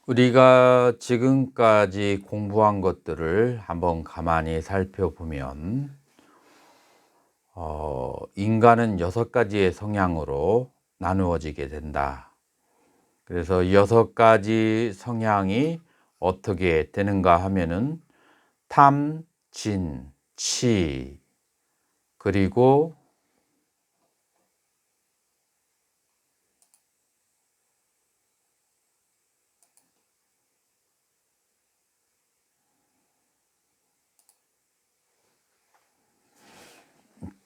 우리가 지금까지 공부한 것들을 한번 가만히 살펴보면 인간은 6가지의 성향으로 나누어지게 된다. 그래서 6가지 성향이 어떻게 되는가 하면은 탐, 진, 치, 그리고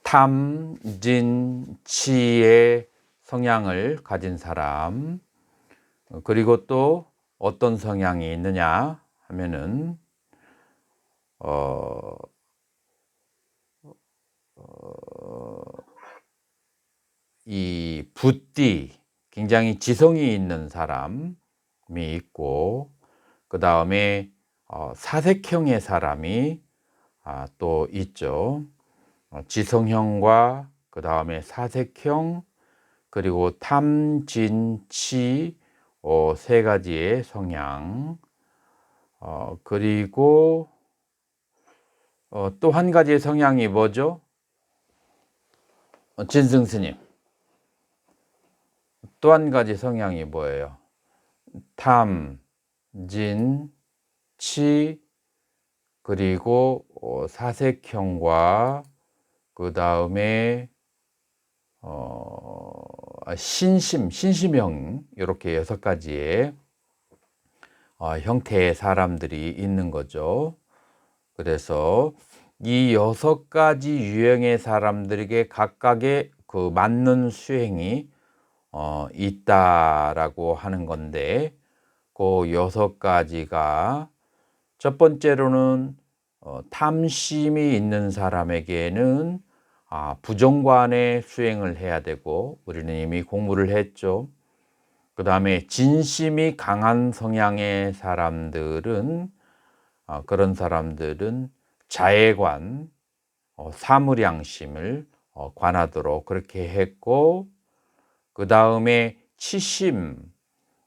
탐, 진, 치의 성향을 가진 사람, 그리고 또 어떤 성향이 있느냐 하면은 어, 이 붓띠, 굉장히 지성이 있는 사람이 있고, 그 다음에 사색형의 사람이 또 있죠. 지성형과 그 다음에 사색형, 그리고 탐진치, 3가지의 성향, 그리고 또 한 가지의 성향이 뭐죠? 진승 스님, 또 한 가지 성향이 뭐예요? 탐, 진, 치, 그리고 사색형과 그 다음에 신심형, 이렇게 6가지의 형태의 사람들이 있는 거죠. 그래서 이 6가지 유형의 사람들에게 각각의 그 맞는 수행이 있다라고 하는 건데, 그 6가지가 첫 번째로는 탐심이 있는 사람에게는 부정관의 수행을 해야 되고, 우리는 이미 공부를 했죠. 그 다음에 진심이 강한 성향의 사람들은 그런 사람들은 자애관, 사무량심을 관하도록 그렇게 했고, 그 다음에 치심,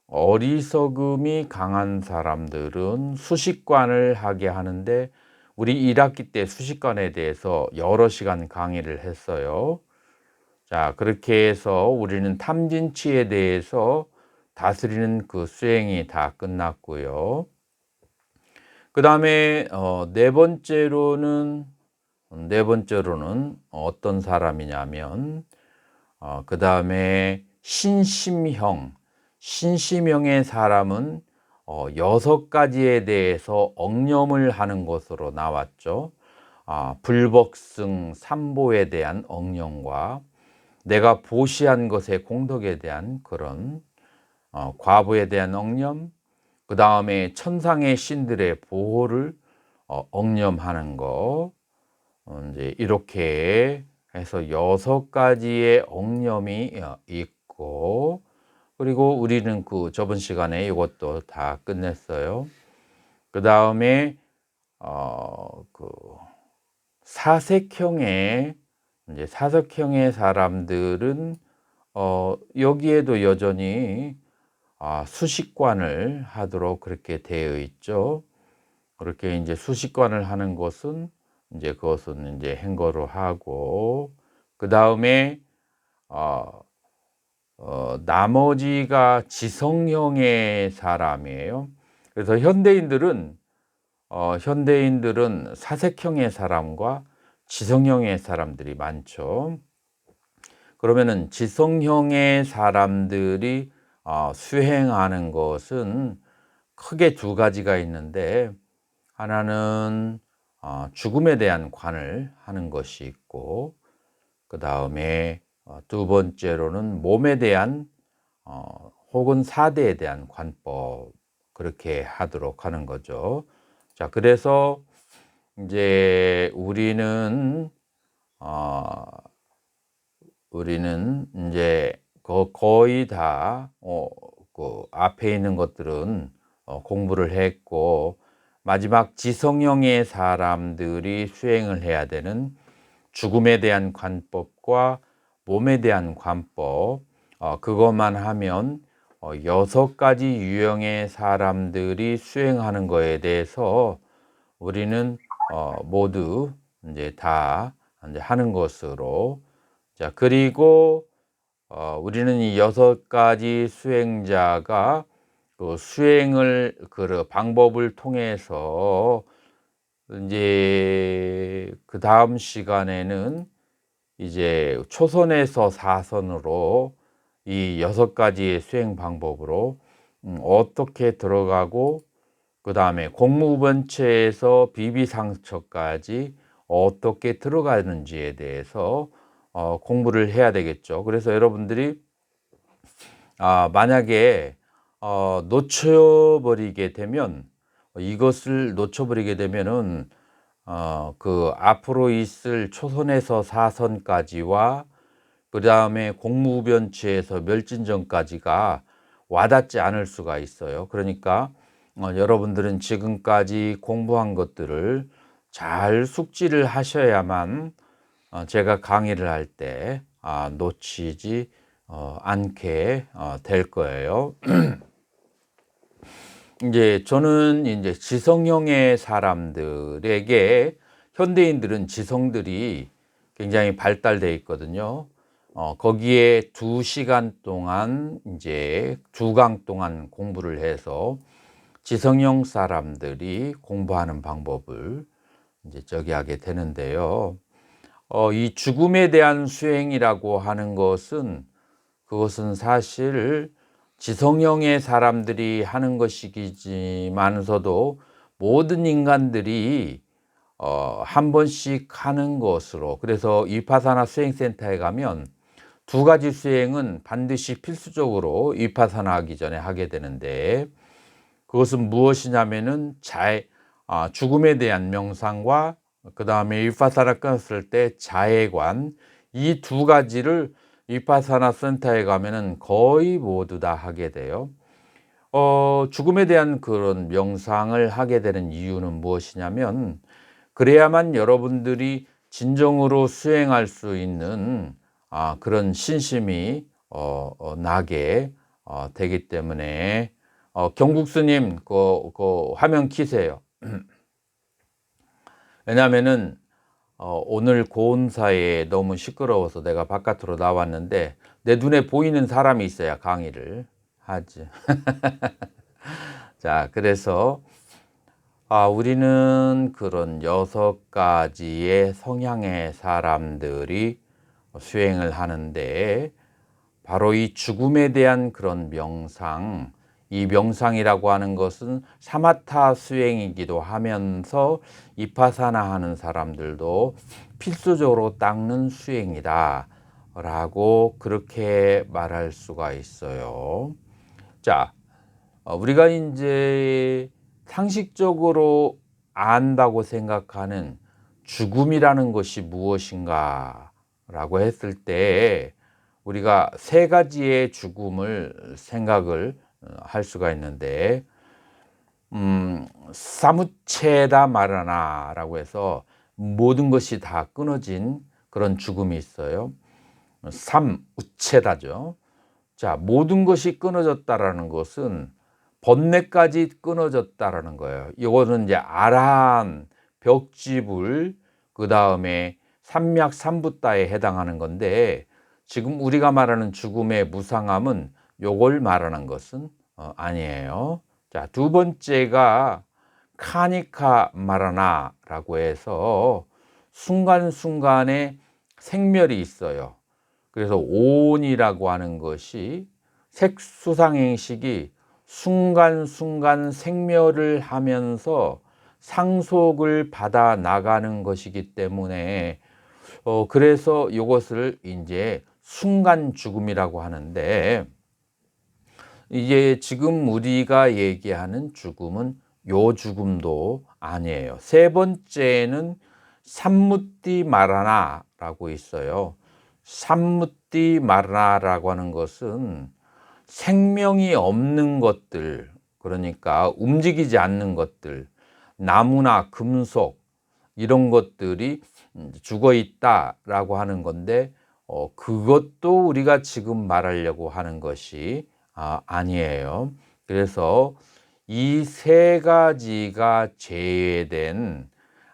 어리석음이 강한 사람들은 수식관을 하게 하는데, 우리 1학기 때 수식관에 대해서 여러 시간 강의를 했어요. 자, 그렇게 해서 우리는 탐진치에 대해서 다스리는 그 수행이 다 끝났고요. 그 다음에 네 번째로는 어떤 사람이냐면, 그 다음에 신심형의 사람은 6가지에 대해서 억념을 하는 것으로 나왔죠. 불법승 삼보에 대한 억념과 내가 보시한 것의 공덕에 대한 그런 과보에 대한 억념, 그 다음에 천상의 신들의 보호를 억념하는 거, 이제 이렇게 해서 6가지의 억념이 있고, 그리고 우리는 그 저번 시간에 이것도 다 끝냈어요. 그 다음에 그 사색형의 사람들은 여기에도 여전히 수식관을 하도록 그렇게 되어 있죠. 그렇게 이제 수식관을 하는 것은 이제 그것은 이제 행거로 하고, 그 다음에 나머지가 지성형의 사람이에요. 그래서 현대인들은 사색형의 사람과 지성형의 사람들이 많죠. 그러면은 지성형의 사람들이 수행하는 것은 크게 2가지가 있는데, 하나는 죽음에 대한 관을 하는 것이 있고, 그 다음에 2번째로는 몸에 대한 혹은 사대에 대한 관법, 그렇게 하도록 하는 거죠. 자, 그래서 이제 우리는 이제 거의 다 그 앞에 있는 것들은 공부를 했고, 마지막 지성형의 사람들이 수행을 해야 되는 죽음에 대한 관법과 몸에 대한 관법, 그것만 하면 여섯 가지 유형의 사람들이 수행하는 거에 대해서 우리는 모두 이제 다 이제 하는 것으로. 자, 그리고 우리는 이 여섯 가지 수행자가 그 수행을 그 방법을 통해서 이제 그 다음 시간에는 이제 초선에서 사선으로 이 여섯 가지의 수행 방법으로 어떻게 들어가고, 그 다음에 공무번체에서 비비상처까지 어떻게 들어가는지에 대해서 공부를 해야 되겠죠. 그래서 여러분들이 만약에 놓쳐버리게 되면, 이것을 놓쳐버리게 되면은 그 앞으로 있을 초선에서 사선까지와 그 다음에 공무변체에서 멸진전까지가 와닿지 않을 수가 있어요. 그러니까 여러분들은 지금까지 공부한 것들을 잘 숙지를 하셔야만 제가 강의를 할 때 놓치지 않게 될 거예요. 이제 저는 이제 지성형의 사람들에게, 현대인들은 지성들이 굉장히 발달되어 있거든요. 거기에 2시간 동안 이제 2강 동안 공부를 해서 지성형 사람들이 공부하는 방법을 이제 저기 하게 되는데요. 이 죽음에 대한 수행이라고 하는 것은, 그것은 사실 지성형의 사람들이 하는 것이지만서도 모든 인간들이 한 번씩 하는 것으로. 그래서 위파사나 수행센터에 가면 2가지 수행은 반드시 필수적으로 위파사나 하기 전에 하게 되는데, 그것은 무엇이냐면은 죽음에 대한 명상과 그 다음에 위파사나 끊었을 때 자해관, 이 2가지를 위파사나 센터에 가면은 거의 모두 다 하게 돼요. 죽음에 대한 그런 명상을 하게 되는 이유는 무엇이냐면, 그래야만 여러분들이 진정으로 수행할 수 있는 그런 신심이 나게 되기 때문에. 경국스님 그 화면 키세요. 왜냐하면은 오늘 고온사에 너무 시끄러워서 내가 바깥으로 나왔는데, 내 눈에 보이는 사람이 있어야 강의를 하지. 자, 그래서 우리는 그런 6가지의 성향의 사람들이 수행을 하는데, 바로 이 죽음에 대한 그런 명상, 이 명상이라고 하는 것은 사마타 수행이기도 하면서 이파사나 하는 사람들도 필수적으로 닦는 수행이다 라고 그렇게 말할 수가 있어요. 자, 우리가 이제 상식적으로 안다고 생각하는 죽음이라는 것이 무엇인가 라고 했을 때, 우리가 3가지의 죽음을 생각을 할 수가 있는데, 사무체다 마라나 라고 해서 모든 것이 다 끊어진 그런 죽음이 있어요. 삼우체다죠. 자, 모든 것이 끊어졌다라는 것은 번뇌까지 끊어졌다라는 거예요. 이거는 이제 아라한, 벽지불, 그 다음에 삼맥 삼부따에 해당하는 건데, 지금 우리가 말하는 죽음의 무상함은 요걸 말하는 것은 아니에요. 자, 2번째가 카니카 마라나 라고 해서 순간순간에 생멸이 있어요. 그래서 오온이라고 하는 것이, 색수상행식이 순간순간 생멸을 하면서 상속을 받아 나가는 것이기 때문에 그래서 이것을 이제 순간 죽음이라고 하는데, 이제 지금 우리가 얘기하는 죽음은 요 죽음도 아니에요. 3번째는 삼무띠 마라나라고 있어요. 삼무띠 마라나라고 하는 것은 생명이 없는 것들, 그러니까 움직이지 않는 것들, 나무나 금속 이런 것들이 죽어 있다라고 하는 건데, 그것도 우리가 지금 말하려고 하는 것이 아니에요. 그래서 이 세 가지가 제외된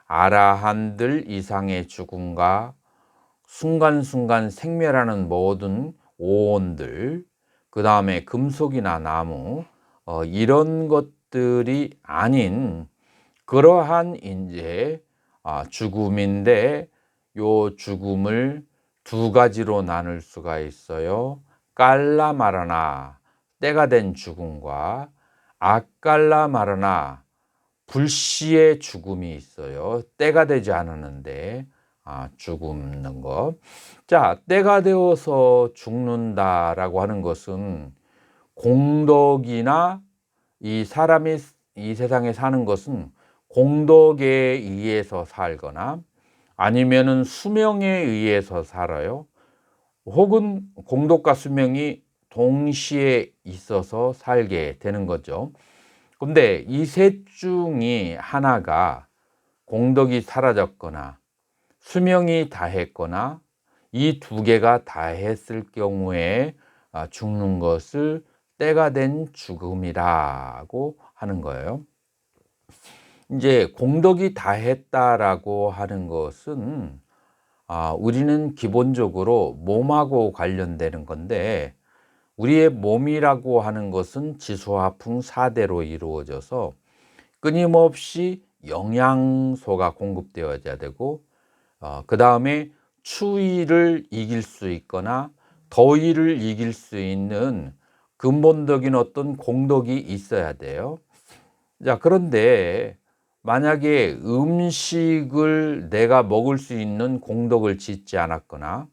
아라한들 이상의 죽음과 순간순간 생멸하는 모든 오온들, 그 다음에 금속이나 나무, 이런 것들이 아닌 그러한 이제 죽음인데, 요 죽음을 두 가지로 나눌 수가 있어요. 깔라 마라나, 때가 된 죽음과 아깔라 마라나, 불시의 죽음이 있어요. 때가 되지 않았는데 죽는 것. 자, 때가 되어서 죽는다라고 하는 것은, 공덕이나 이 사람이 이 세상에 사는 것은 공덕에 의해서 살거나 아니면은 수명에 의해서 살아요. 혹은 공덕과 수명이 동시에 있어서 살게 되는 거죠. 근데 이 셋 중이 하나가, 공덕이 사라졌거나 수명이 다했거나 이 두 개가 다했을 경우에 죽는 것을 때가 된 죽음이라고 하는 거예요. 이제 공덕이 다했다라고 하는 것은 우리는 기본적으로 몸하고 관련되는 건데, 우리의 몸이라고 하는 것은 지수화풍 4대로 이루어져서 끊임없이 영양소가 공급되어야 되고, 그 다음에 추위를 이길 수 있거나 더위를 이길 수 있는 근본적인 어떤 공덕이 있어야 돼요. 자, 그런데 만약에 음식을 내가 먹을 수 있는 공덕을 짓지 않았거나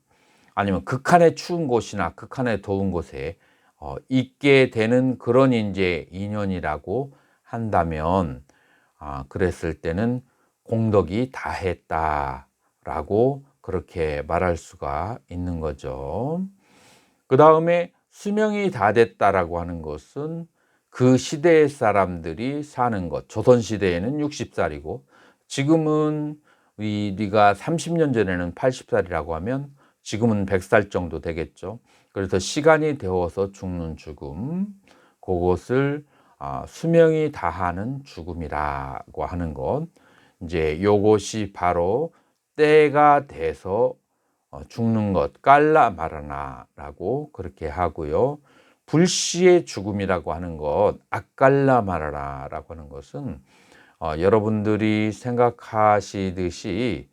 아니면 극한의 추운 곳이나 극한의 더운 곳에 있게 되는 그런 이제 인연이라고 한다면, 그랬을 때는 공덕이 다했다라고 그렇게 말할 수가 있는 거죠. 그 다음에 수명이 다 됐다라고 하는 것은 그 시대의 사람들이 사는 것, 조선시대에는 60살이고 지금은 우리가 30년 전에는 80살이라고 하면 지금은 100살 정도 되겠죠. 그래서 시간이 되어서 죽는 죽음, 그것을 수명이 다하는 죽음이라고 하는 것, 이제 요것이 바로 때가 돼서 죽는 것, 깔라 마라나라고 그렇게 하고요. 불시의 죽음이라고 하는 것, 아깔라 마라나라고 하는 것은 여러분들이 생각하시듯이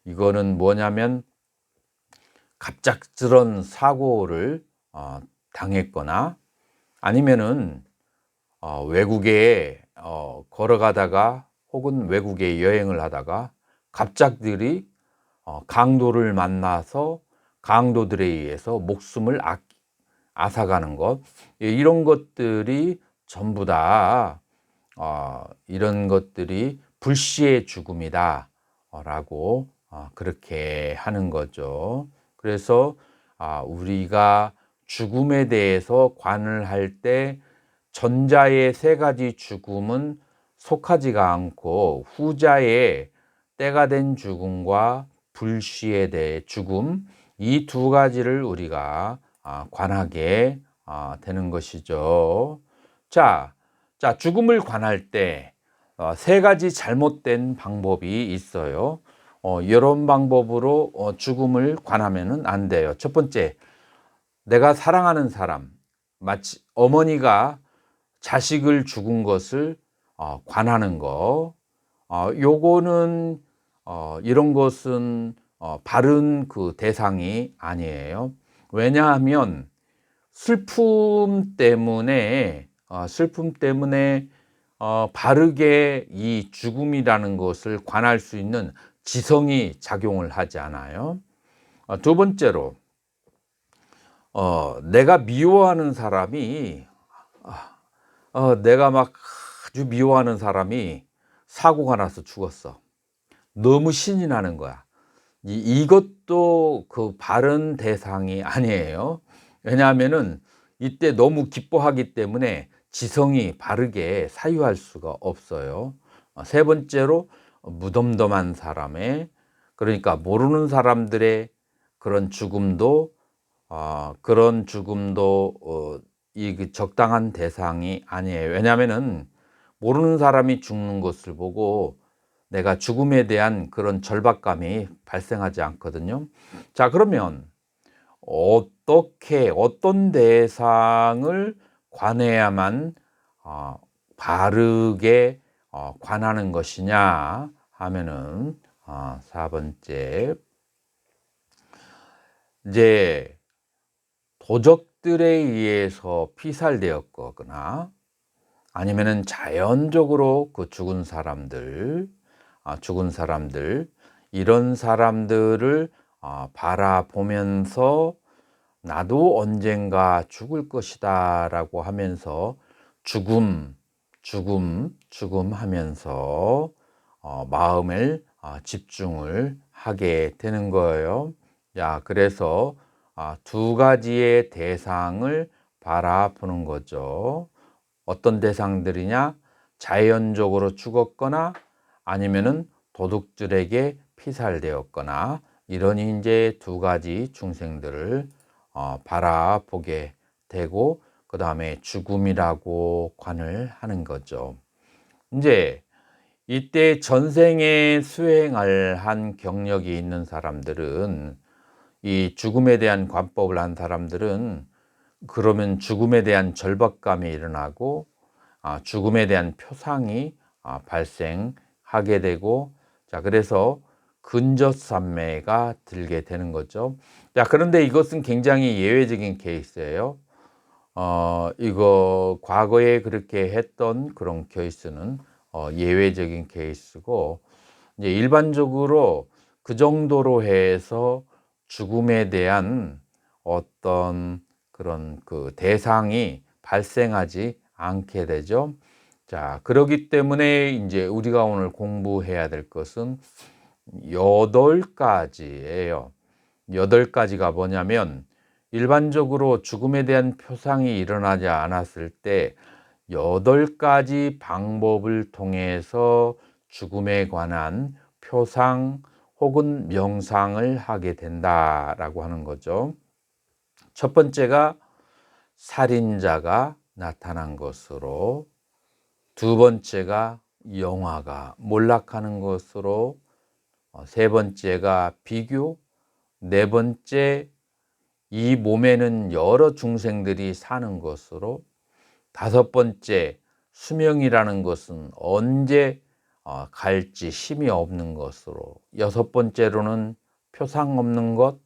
이거는 뭐냐면 갑작스런 사고를 당했거나 아니면은 외국에 걸어가다가 혹은 외국에 여행을 하다가 갑작들이 강도를 만나서 강도들에 의해서 목숨을 앗아가는 것, 이런 것들이 전부 다 이런 것들이 불시의 죽음이다 라고 그렇게 하는 거죠. 그래서 우리가 죽음에 대해서 관을 할 때 전자의 세 가지 죽음은 속하지가 않고 후자의 때가 된 죽음과 불시에 대해 죽음, 이 두 가지를 우리가 관하게 되는 것이죠. 자, 죽음을 관할 때 세 가지 잘못된 방법이 있어요. 이런 방법으로 죽음을 관하면 안 돼요. 첫 번째, 내가 사랑하는 사람, 마치 어머니가 자식을 죽은 것을 관하는 거, 요거는 이런 것은 바른 그 대상이 아니에요. 왜냐하면 슬픔 때문에 바르게 이 죽음이라는 것을 관할 수 있는 지성이 작용을 하지 않아요. 두 번째로, 내가 미워하는 사람이 내가 막 아주 미워하는 사람이 사고가 나서 죽었어. 너무 신이 나는 거야. 이것도 그 바른 대상이 아니에요. 왜냐하면은 이때 너무 기뻐하기 때문에 지성이 바르게 사유할 수가 없어요. 세 번째로, 무덤덤한 사람의, 그러니까 모르는 사람들의 그런 죽음도 그 적당한 대상이 아니에요. 왜냐하면은 모르는 사람이 죽는 것을 보고 내가 죽음에 대한 그런 절박감이 발생하지 않거든요. 자, 그러면 어떻게 어떤 대상을 관해야만 바르게 관하는 것이냐 하면은 4번째, 이제 도적들에 의해서 피살되었거나 아니면은 자연적으로 그 죽은 사람들 이런 사람들을 바라보면서 나도 언젠가 죽을 것이다라고 하면서 죽음 하면서 마음을 집중을 하게 되는 거예요. 자, 그래서 두 가지의 대상을 바라보는 거죠. 어떤 대상들이냐? 자연적으로 죽었거나 아니면은 도둑들에게 피살되었거나 이러니 이제 두 가지 중생들을 바라보게 되고 그 다음에 죽음이라고 관을 하는 거죠. 이제 이때 전생에 수행을 한 경력이 있는 사람들은, 이 죽음에 대한 관법을 한 사람들은 그러면 죽음에 대한 절박감이 일어나고 죽음에 대한 표상이 발생하게 되고, 자, 그래서 근저산매가 들게 되는 거죠. 자, 그런데 이것은 굉장히 예외적인 케이스예요. 이거 과거에 그렇게 했던 그런 케이스는 예외적인 케이스고, 이제 일반적으로 그 정도로 해서 죽음에 대한 어떤 그런 그 대상이 발생하지 않게 되죠. 자, 그러기 때문에 이제 우리가 오늘 공부해야 될 것은 8가지예요. 8가지가 뭐냐면, 일반적으로 죽음에 대한 표상이 일어나지 않았을 때 8가지 방법을 통해서 죽음에 관한 표상 혹은 명상을 하게 된다라고 하는 거죠. 첫 번째가 살인자가 나타난 것으로, 두 번째가 영화가 몰락하는 것으로, 세 번째가 비교, 네 번째 이 몸에는 여러 중생들이 사는 것으로, 다섯 번째 수명이라는 것은 언제 갈지 힘이 없는 것으로, 여섯 번째로는 표상 없는 것,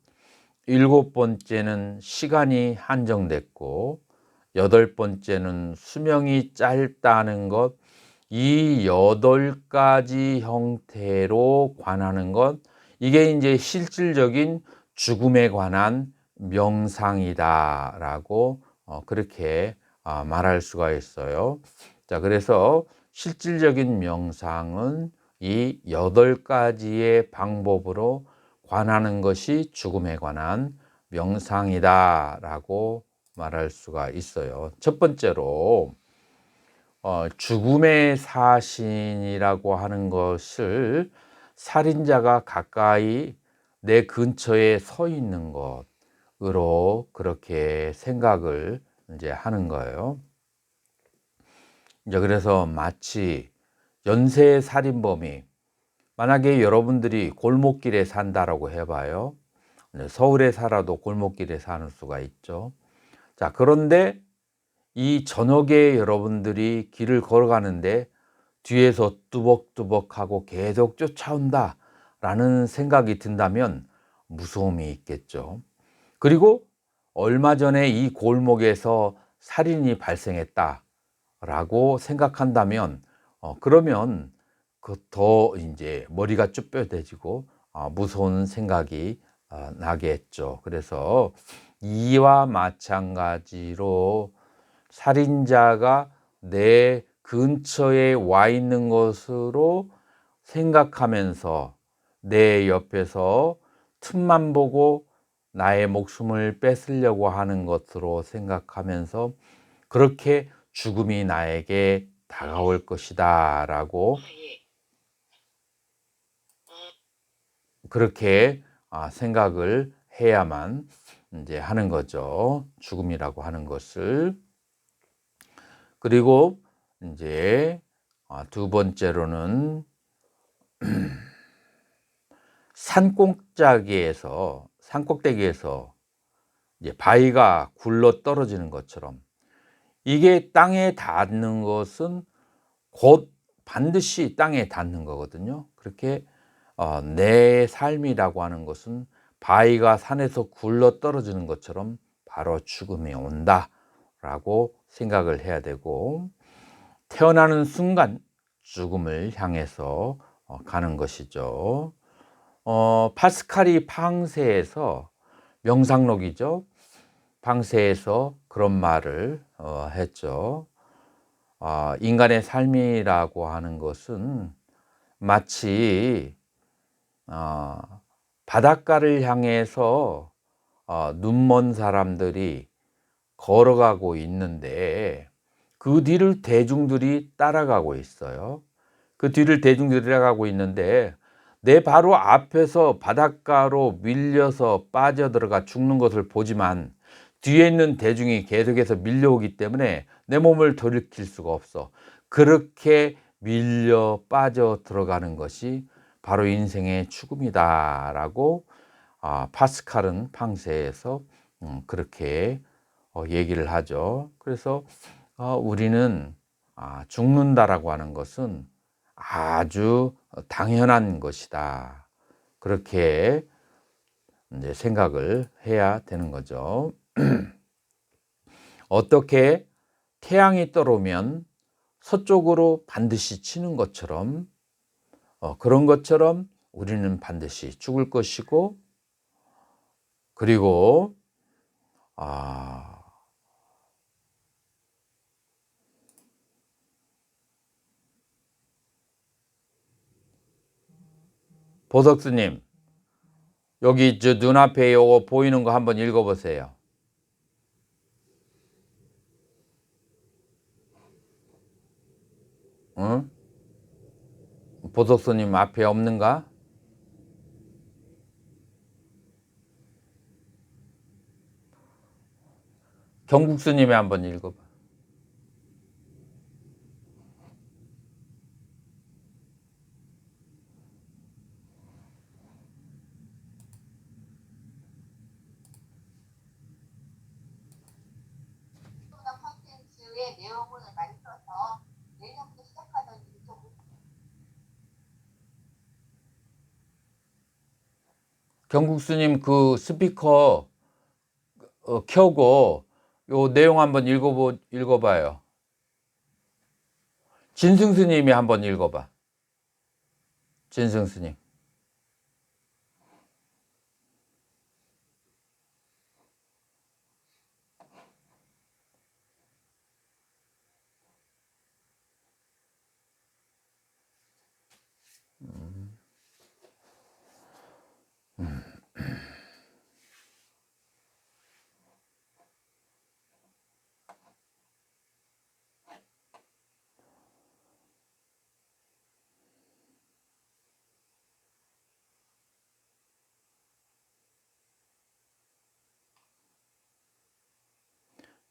일곱 번째는 시간이 한정됐고, 여덟 번째는 수명이 짧다는 것. 이 8가지 형태로 관하는 것, 이게 이제 실질적인 죽음에 관한 명상이다라고 그렇게 말할 수가 있어요. 자, 그래서 실질적인 명상은 이 8가지의 방법으로 관하는 것이 죽음에 관한 명상이다라고 말할 수가 있어요. 첫 번째로 죽음의 사신이라고 하는 것을, 살인자가 가까이 내 근처에 서 있는 것으로 그렇게 생각을 이제 하는 거예요. 이제 그래서 마치 연쇄 살인범이, 만약에 여러분들이 골목길에 산다라고 해봐요. 서울에 살아도 골목길에 사는 수가 있죠. 자, 그런데 이 저녁에 여러분들이 길을 걸어가는데 뒤에서 뚜벅뚜벅하고 계속 쫓아온다 라는 생각이 든다면 무서움이 있겠죠. 그리고 얼마 전에 이 골목에서 살인이 발생했다 라고 생각한다면 그러면 그 더 이제 머리가 쭈뼛해지고 무서운 생각이 나겠죠. 그래서 이와 마찬가지로 살인자가 내 근처에 와 있는 것으로 생각하면서 내 옆에서 틈만 보고 나의 목숨을 뺏으려고 하는 것으로 생각하면서 그렇게 죽음이 나에게 다가올 것이다 라고 그렇게 생각을 해야만 이제 하는 거죠. 죽음이라고 하는 것을. 그리고 이제 두 번째로는 산꼭대기에서 이제 바위가 굴러 떨어지는 것처럼, 이게 땅에 닿는 것은 곧 반드시 땅에 닿는 거거든요. 그렇게 내 삶이라고 하는 것은 바위가 산에서 굴러 떨어지는 것처럼 바로 죽음이 온다라고 생각을 해야 되고, 태어나는 순간 죽음을 향해서 가는 것이죠. 파스칼이 팡세에서, 명상록이죠. 팡세에서 그런 말을 했죠. 인간의 삶이라고 하는 것은 마치 바닷가를 향해서 눈먼 사람들이 걸어가고 있는데 그 뒤를 대중들이 따라가고 있어요. 그 뒤를 대중들이 따라가고 있는데 내 바로 앞에서 바닷가로 밀려서 빠져들어가 죽는 것을 보지만 뒤에 있는 대중이 계속해서 밀려오기 때문에 내 몸을 돌이킬 수가 없어. 그렇게 밀려 빠져 들어가는 것이 바로 인생의 죽음이다 라고 파스칼은 팡세에서 그렇게 얘기를 하죠. 그래서 우리는 죽는다라고 하는 것은 아주 당연한 것이다, 그렇게 이제 생각을 해야 되는 거죠. 어떻게 태양이 떠오르면 서쪽으로 반드시 치는 것처럼, 그런 것처럼 우리는 반드시 죽을 것이고, 그리고 보석스님, 여기 저 눈앞에 요거 보이는 거 한번 읽어보세요. 응? 보석스님 앞에 없는가? 경국스님이 한번 읽어봐. 경국스님 그 스피커 켜고 요 내용 한번 읽어봐요. 진승스님이 한번 읽어봐. 진승스님.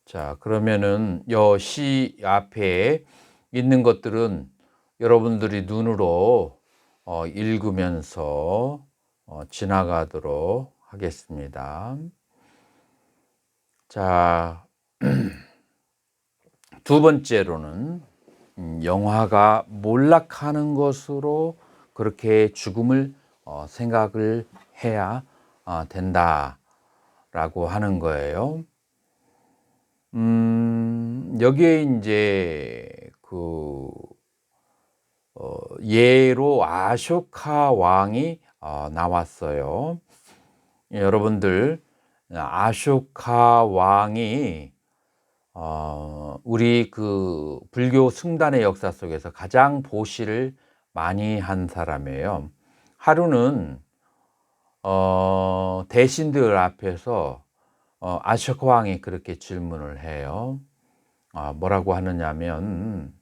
자, 그러면은 요 시 앞에 있는 것들은 여러분들이 눈으로 읽으면서 지나가도록 하겠습니다. 자, 두 번째로는 영화가 몰락하는 것으로 그렇게 죽음을 생각을 해야 된다라고 하는 거예요. 여기에 이제 그 예로 아쇼카 왕이 나왔어요. 여러분들, 아쇼카 왕이 우리 그 불교 승단의 역사 속에서 가장 보시를 많이 한 사람이에요. 하루는 대신들 앞에서 아쇼카 왕이 그렇게 질문을 해요. 뭐라고 하느냐면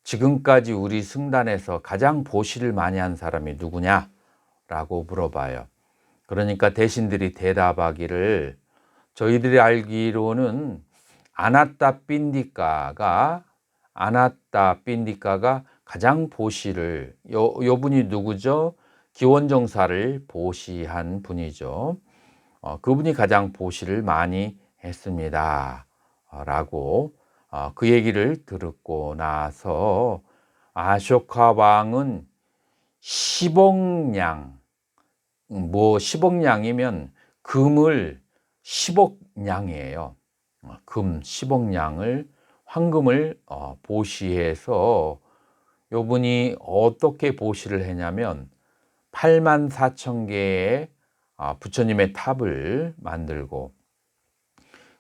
지금까지 우리 승단에서 가장 보시를 많이 한 사람이 누구냐 라고 물어봐요. 그러니까 대신들이 대답하기를, 저희들이 알기로는 아나따 빈디카가 가장 보시를 요 분이 누구죠? 기원정사를 보시한 분이죠. 그분이 가장 보시를 많이 했습니다. 라고 그 얘기를 듣고 나서 아쇼카 왕은 10억냥, 10억냥이면 금을 10억냥이에요. 금 10억냥을, 황금을 보시해서 요분이 어떻게 보시를 했냐면 84,000개의 부처님의 탑을 만들고,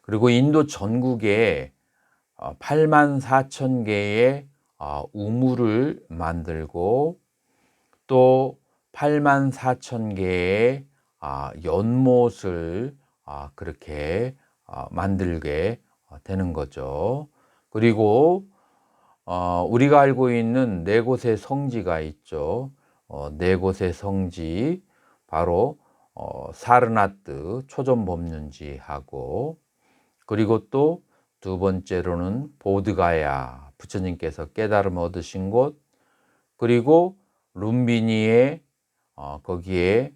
그리고 인도 전국에 84,000개의 우물을 만들고, 또 84,000개의 연못을 그렇게 만들게 되는 거죠. 그리고 우리가 알고 있는 네 곳의 성지가 있죠. 네 곳의 성지, 바로 사르나트 초전법륜지하고, 그리고 또 두 번째로는 보드가야 부처님께서 깨달음을 얻으신 곳, 그리고 룸비니에 거기에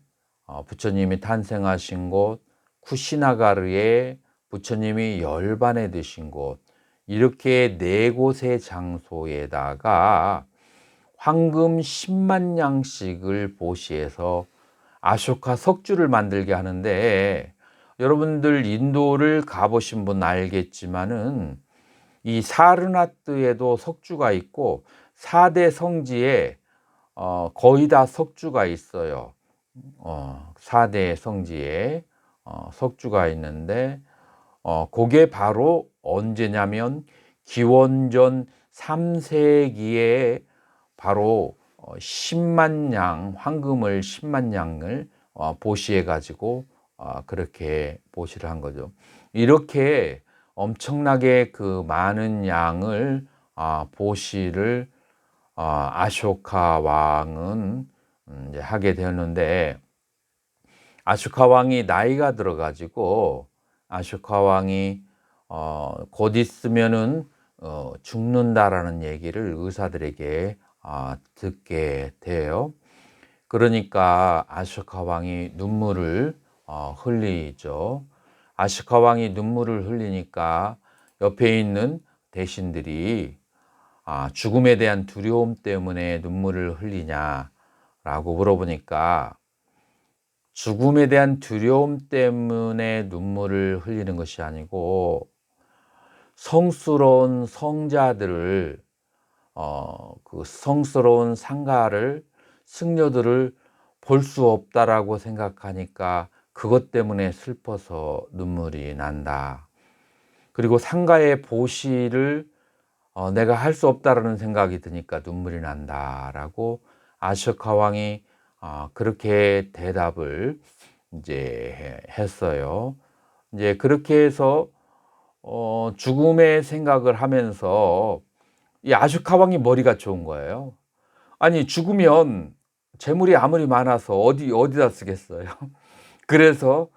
부처님이 탄생하신 곳, 쿠시나가르에 부처님이 열반에 드신 곳, 이렇게 네 곳의 장소에다가 황금 10만 양씩을 보시해서 아쇼카 석주를 만들게 하는데, 여러분들 인도를 가보신 분 알겠지만은 이 사르나트에도 석주가 있고 4대 성지에 거의 다 석주가 있어요. 4대 성지에 석주가 있는데, 그게 바로 언제냐면 기원전 3세기에 바로 10만 양, 황금을 10만 양을 보시해 가지고 그렇게 보시를 한 거죠. 이렇게 엄청나게 그 많은 양을 보시를 아쇼카 왕은 이제 하게 되었는데, 아쇼카 왕이 나이가 들어 가지고 아쇼카 왕이 곧 있으면은 죽는다라는 얘기를 의사들에게 듣게 돼요. 그러니까 아쇼카 왕이 눈물을 흘리죠. 아쇼카 왕이 눈물을 흘리니까 옆에 있는 대신들이 죽음에 대한 두려움 때문에 눈물을 흘리냐라고 물어보니까, 죽음에 대한 두려움 때문에 눈물을 흘리는 것이 아니고 성스러운 성자들을 그 성스러운 상가를, 승려들을 볼 수 없다라고 생각하니까 그것 때문에 슬퍼서 눈물이 난다. 그리고 상가의 보시를 내가 할 수 없다라는 생각이 드니까 눈물이 난다라고 아쇼카 왕이 그렇게 대답을 이제 했어요. 이제 그렇게 해서 죽음의 생각을 하면서 이 아쇼카 왕이 머리가 좋은 거예요. 아니, 죽으면 재물이 아무리 많아서 어디다 쓰겠어요. 그래서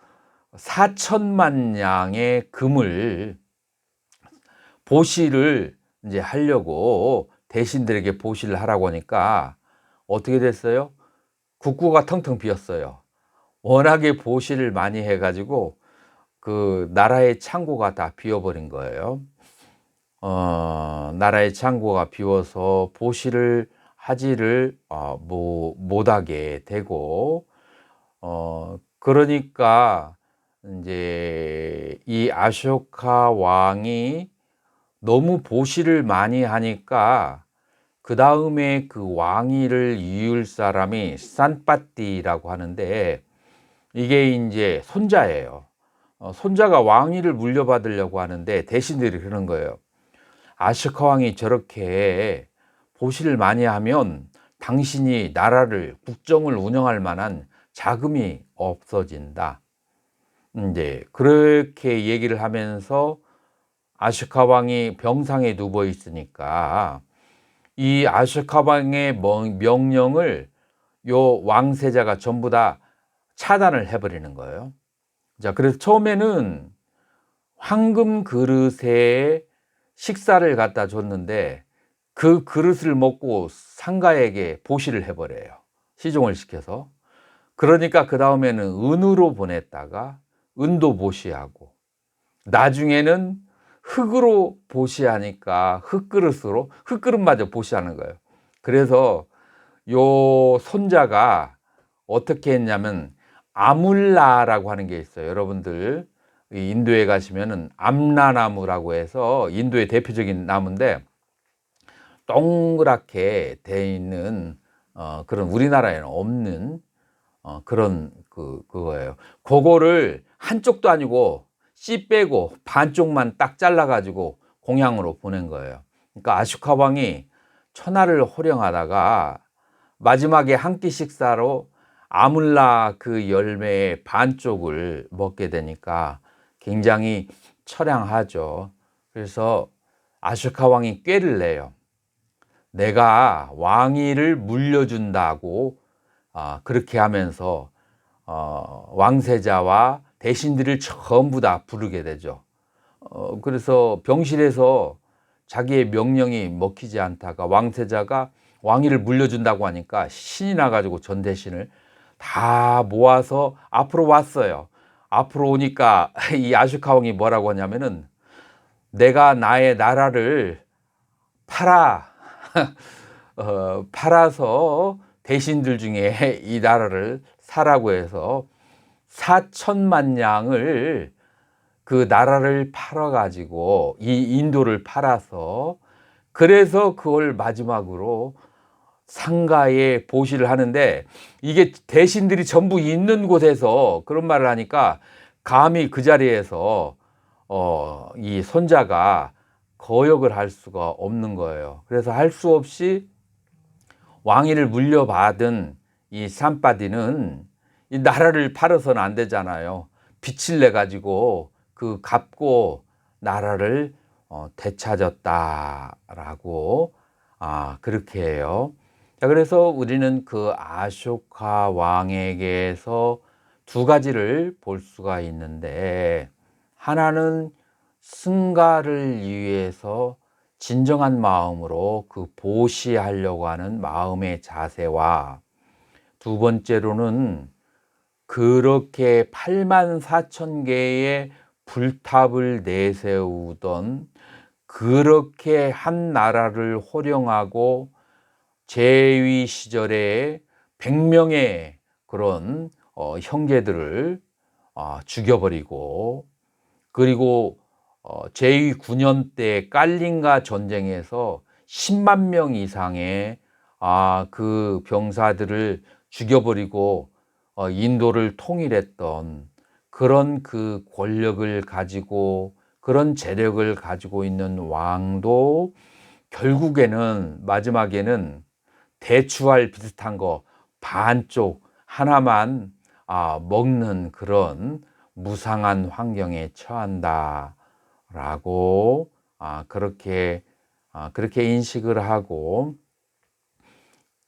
4천만 양의 금을 보시를 이제 하려고 대신들에게 보시를 하라고 하니까 어떻게 됐어요? 국구가 텅텅 비었어요. 워낙에 보시를 많이 해가지고 그 나라의 창고가 다 비어버린 거예요. 나라의 창고가 비워서 보시를 하지를 못하게 되고, 그러니까 이제 이 아쇼카 왕이 너무 보시를 많이 하니까 그 다음에 그 왕위를 이을 사람이 산빠띠라고 하는데, 이게 이제 손자예요. 손자가 왕위를 물려받으려고 하는데 대신들이 그러는 거예요. 아쇼카 왕이 저렇게 보시를 많이 하면 당신이 나라를, 국정을 운영할 만한 자금이 없어진다. 이제 그렇게 얘기를 하면서 아쇼카 왕이 병상에 누워 있으니까 이 아쇼카 왕의 명령을 요 왕세자가 전부 다 차단을 해버리는 거예요. 자, 그래서 처음에는 황금 그릇에 식사를 갖다 줬는데 그 그릇을 먹고 상가에게 보시를 해버려요. 시종을 시켜서. 그러니까 그 다음에는 은으로 보냈다가 은도 보시하고, 나중에는 흙으로 보시하니까 흙그릇마저 보시하는 거예요. 그래서 요 손자가 어떻게 했냐면 아물라라고 하는 게 있어요. 여러분들 인도에 가시면은 암라나무라고 해서 인도의 대표적인 나무인데, 동그랗게 돼 있는 그런, 우리나라에는 없는 그런 그거예요. 그거를 한쪽도 아니고 씨 빼고 반쪽만 딱 잘라 가지고 공양으로 보낸 거예요. 그러니까 아쇼카 왕이 천하를 호령하다가 마지막에 한 끼 식사로 아물라 그 열매의 반쪽을 먹게 되니까 굉장히 처량하죠. 그래서 아쇼카 왕이 꾀를 내요. 내가 왕위를 물려준다고 그렇게 하면서 왕세자와 대신들을 전부 다 부르게 되죠. 그래서 병실에서 자기의 명령이 먹히지 않다가 왕세자가 왕위를 물려준다고 하니까 신이 나가지고 전 대신을 다 모아서 앞으로 왔어요. 앞으로 오니까 이 아쇼카 왕이 뭐라고 하냐면은, 내가 나의 나라를 팔아 팔아서 대신들 중에 이 나라를 사라고 해서 4천만 양을 그 나라를 팔아 가지고 이 인도를 팔아서, 그래서 그걸 마지막으로 상가에 보시를 하는데, 이게 대신들이 전부 있는 곳에서 그런 말을 하니까 감히 그 자리에서 이 손자가 거역을 할 수가 없는 거예요. 그래서 할 수 없이 왕위를 물려받은 이 산바디는 이 나라를 팔아서는 안 되잖아요. 빚을 내 가지고 그 갚고 나라를 되찾았다라고 그렇게 해요. 자, 그래서 우리는 그 아쇼카 왕에게서 두 가지를 볼 수가 있는데, 하나는 승가를 위해서 진정한 마음으로 그 보시하려고 하는 마음의 자세와, 두 번째로는 그렇게 8만 4천 개의 불탑을 내세우던, 그렇게 한 나라를 호령하고 제위 시절에 100명의 그런 형제들을 죽여버리고, 그리고 제위 9년 때 깔린가 전쟁에서 10만 명 이상의 그 병사들을 죽여버리고 인도를 통일했던 그런 그 권력을 가지고, 그런 재력을 가지고 있는 왕도 결국에는 마지막에는 대추알 비슷한 거 반쪽 하나만 먹는 그런 무상한 환경에 처한다라고 그렇게 인식을 하고,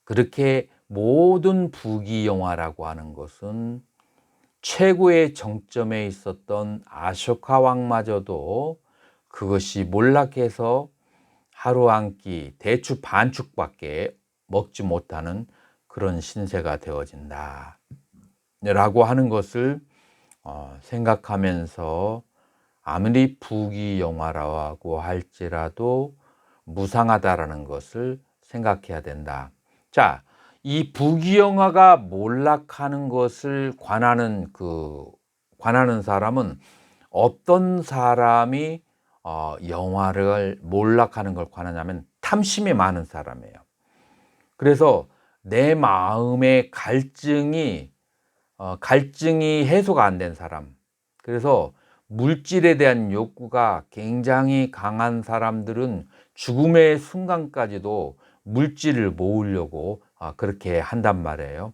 그렇게 모든 부귀영화라고 하는 것은 최고의 정점에 있었던 아쇼카 왕마저도 그것이 몰락해서 하루 한 끼 대추 반축밖에 먹지 못하는 그런 신세가 되어진다 라고 하는 것을 생각하면서, 아무리 부귀영화라고 할지라도 무상하다라는 것을 생각해야 된다. 자, 이 부귀영화가 몰락하는 것을 관하는 사람은 어떤 사람이 영화를 몰락하는 걸 관하냐면 탐심이 많은 사람이에요. 그래서 내 마음의 갈증이 해소가 안 된 사람, 그래서 물질에 대한 욕구가 굉장히 강한 사람들은 죽음의 순간까지도 물질을 모으려고 그렇게 한단 말이에요.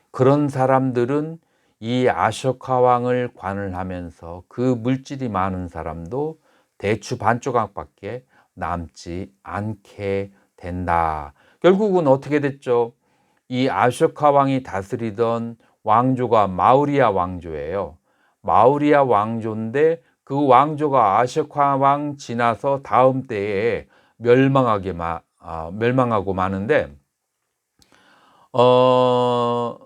그런 사람들은 이 아쇼카 왕을 관을 하면서 그 물질이 많은 사람도 대추 반조각밖에 남지 않게 된다. 결국은 어떻게 됐죠? 이 아쇼카 왕이 다스리던 왕조가 마우리아 왕조예요. 마우리아 왕조인데 그 왕조가 아쇼카 왕 지나서 다음 때에 멸망하고 마는데, 어